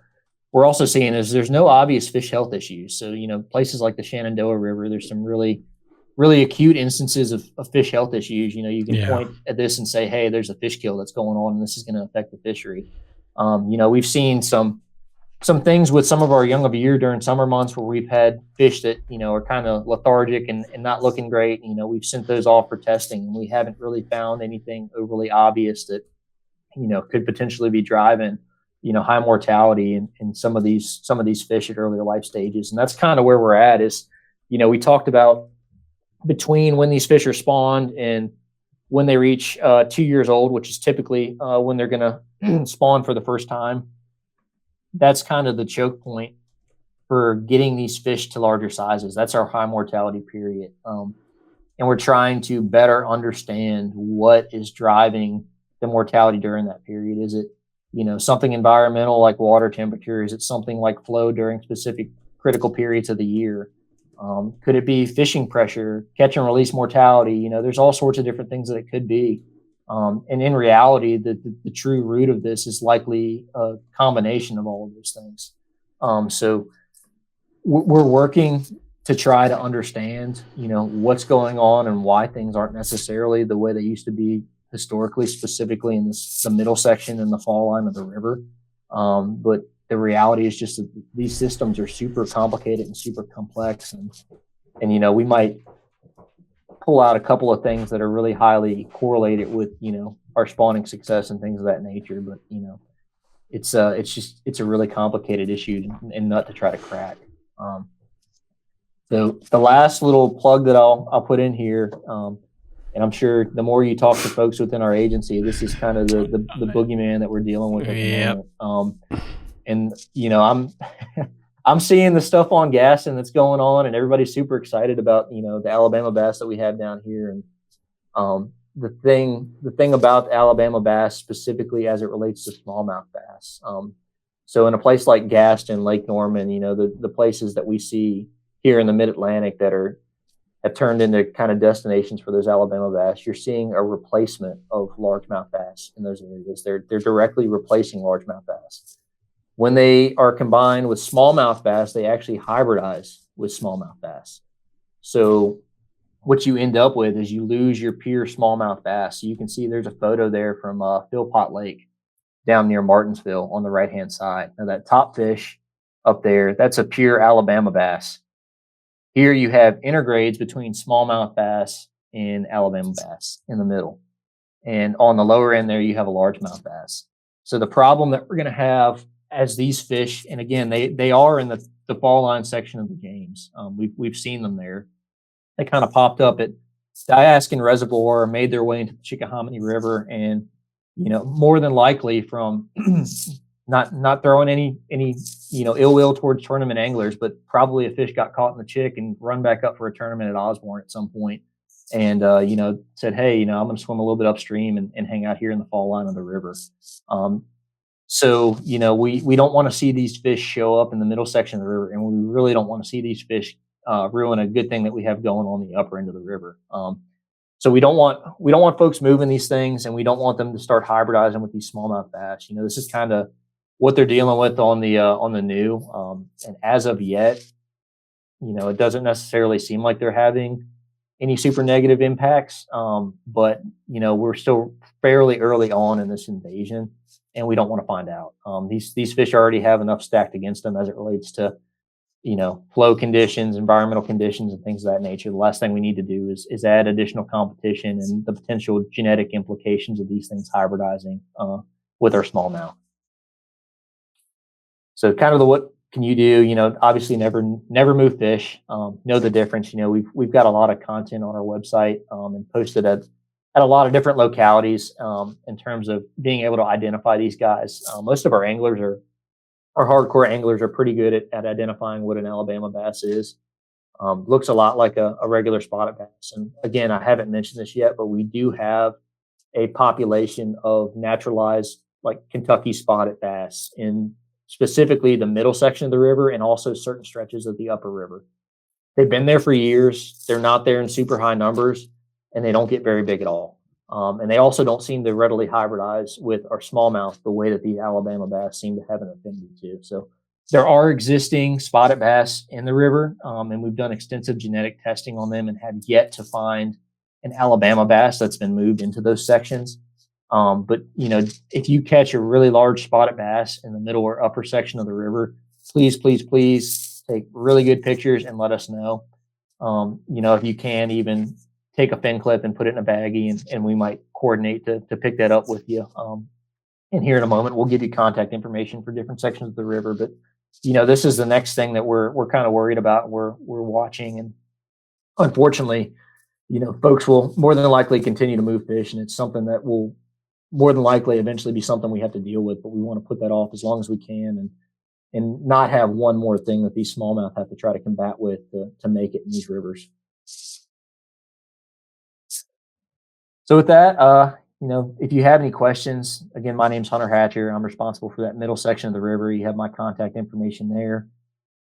also seeing is there's no obvious fish health issues. So, places like the Shenandoah River, there's some really, really acute instances of fish health issues. You can point at this and say, hey, there's a fish kill that's going on, and this is going to affect the fishery. We've seen some things with some of our young of year during summer months where we've had fish that, are kind of lethargic and not looking great. We've sent those off for testing, and we haven't really found anything overly obvious that, could potentially be driving, high mortality in some of these fish at earlier life stages. And that's kind of where we're at is, we talked about between when these fish are spawned and when they reach 2 years old, which is typically when they're going to spawn for the first time. That's kind of the choke point for getting these fish to larger sizes. That's our high mortality period. And we're trying to better understand what is driving the mortality during that period. Is it, something environmental like water temperature? Is it something like flow during specific critical periods of the year? Could it be fishing pressure, catch and release mortality? There's all sorts of different things that it could be. And in reality, the true root of this is likely a combination of all of those things. So we're working to try to understand, what's going on and why things aren't necessarily the way they used to be historically, specifically in the middle section in the fall line of the river. But the reality is just that these systems are super complicated and super complex. And we might pull out a couple of things that are really highly correlated with, our spawning success and things of that nature. But, it's a really complicated issue and nut to try to crack. So the last little plug that I'll put in here, and I'm sure the more you talk to folks within our agency, this is kind of the boogeyman that we're dealing with at the moment. And I'm seeing the stuff on Gaston that's going on, and everybody's super excited about the Alabama bass that we have down here. And the thing about Alabama bass specifically as it relates to smallmouth bass. So in a place like Gaston, Lake Norman, the places that we see here in the Mid-Atlantic that have turned into kind of destinations for those Alabama bass, you're seeing a replacement of largemouth bass in those areas. They're directly replacing largemouth bass. When they are combined with smallmouth bass, they actually hybridize with smallmouth bass. So what you end up with is you lose your pure smallmouth bass. So you can see there's a photo there from Philpott Lake down near Martinsville on the right-hand side. Now that top fish up there, that's a pure Alabama bass. Here you have intergrades between smallmouth bass and Alabama bass in the middle. And on the lower end there, you have a largemouth bass. So the problem that we're going to have as these fish, and again, they are in the fall line section of the James. We've seen them there. They kind of popped up at Diaskin Reservoir, made their way into the Chickahominy River, and more than likely from not throwing any ill will towards tournament anglers, but probably a fish got caught in the Chick and run back up for a tournament at Osborne at some point, and said, hey, I'm going to swim a little bit upstream and hang out here in the fall line of the river. So we don't want to see these fish show up in the middle section of the river, and we really don't want to see these fish ruin a good thing that we have going on the upper end of the river. So we don't want folks moving these things, and we don't want them to start hybridizing with these smallmouth bass. This is kind of what they're dealing with on the new. And as of yet, it doesn't necessarily seem like they're having any super negative impacts. But we're still fairly early on in this invasion, and we don't want to find out. These fish already have enough stacked against them as it relates to flow conditions, environmental conditions, and things of that nature. The last thing we need to do is add additional competition and the potential genetic implications of these things hybridizing with our smallmouth. So kind of what can you do? Obviously never move fish. Know the difference. We've got a lot of content on our website and posted at a lot of different localities in terms of being able to identify these guys. Most of our anglers our hardcore anglers are pretty good at identifying what an Alabama bass is. Looks a lot like a regular spotted bass. And again, I haven't mentioned this yet, but we do have a population of naturalized, like Kentucky spotted bass in specifically the middle section of the river and also certain stretches of the upper river. They've been there for years. They're not there in super high numbers, and they don't get very big at all. And they also don't seem to readily hybridize with our smallmouth the way that the Alabama bass seem to have an affinity to. So there are existing spotted bass in the river, and we've done extensive genetic testing on them and have yet to find an Alabama bass that's been moved into those sections. But if you catch a really large spotted bass in the middle or upper section of the river, please take really good pictures and let us know. If you can, even take a fin clip and put it in a baggie, and we might coordinate to pick that up with you. And here in a moment, we'll give you contact information for different sections of the river. But this is the next thing that we're kind of worried about. We're watching, and unfortunately, folks will more than likely continue to move fish, and it's something that will more than likely eventually be something we have to deal with. But we want to put that off as long as we can, and not have one more thing that these smallmouth have to try to combat with to make it in these rivers. So with that, if you have any questions, again, my name's Hunter Hatcher. I'm responsible for that middle section of the river. You have my contact information there.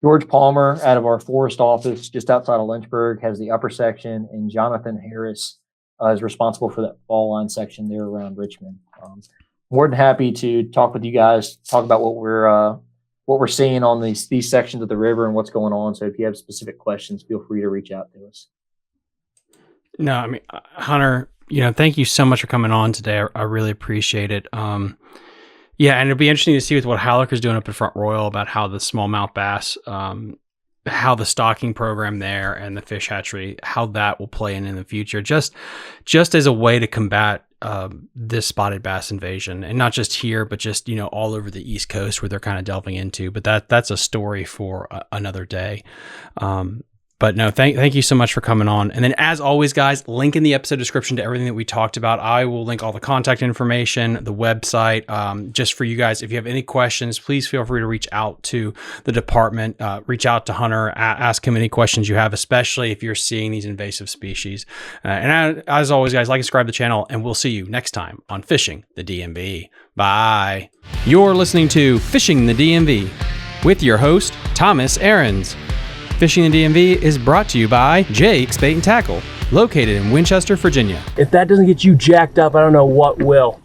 George Palmer, out of our forest office just outside of Lynchburg, has the upper section, and Jonathan Harris is responsible for that fall line section there around Richmond. More than happy to talk with you guys, talk about what we're seeing on these sections of the river and what's going on. So if you have specific questions, feel free to reach out to us. No, I mean, Hunter, thank you so much for coming on today. I really appreciate it. Yeah, and it'll be interesting to see with what Hallicker's doing up in Front Royal about how the smallmouth bass, how the stocking program there and the fish hatchery, how that will play in the future, just as a way to combat this spotted bass invasion, and not just here, but just all over the East Coast where they're kind of delving into. But that's a story for another day. But no, thank you so much for coming on. And then as always, guys, link in the episode description to everything that we talked about. I will link all the contact information, the website, just for you guys. If you have any questions, please feel free to reach out to the department, reach out to Hunter, ask him any questions you have, especially if you're seeing these invasive species. And as always, guys, like and subscribe to the channel, and we'll see you next time on Fishing the DMV. Bye. You're listening to Fishing the DMV with your host, Thomas Ahrens. Fishing the DMV is brought to you by Jake's Bait and Tackle, located in Winchester, Virginia. If that doesn't get you jacked up, I don't know what will.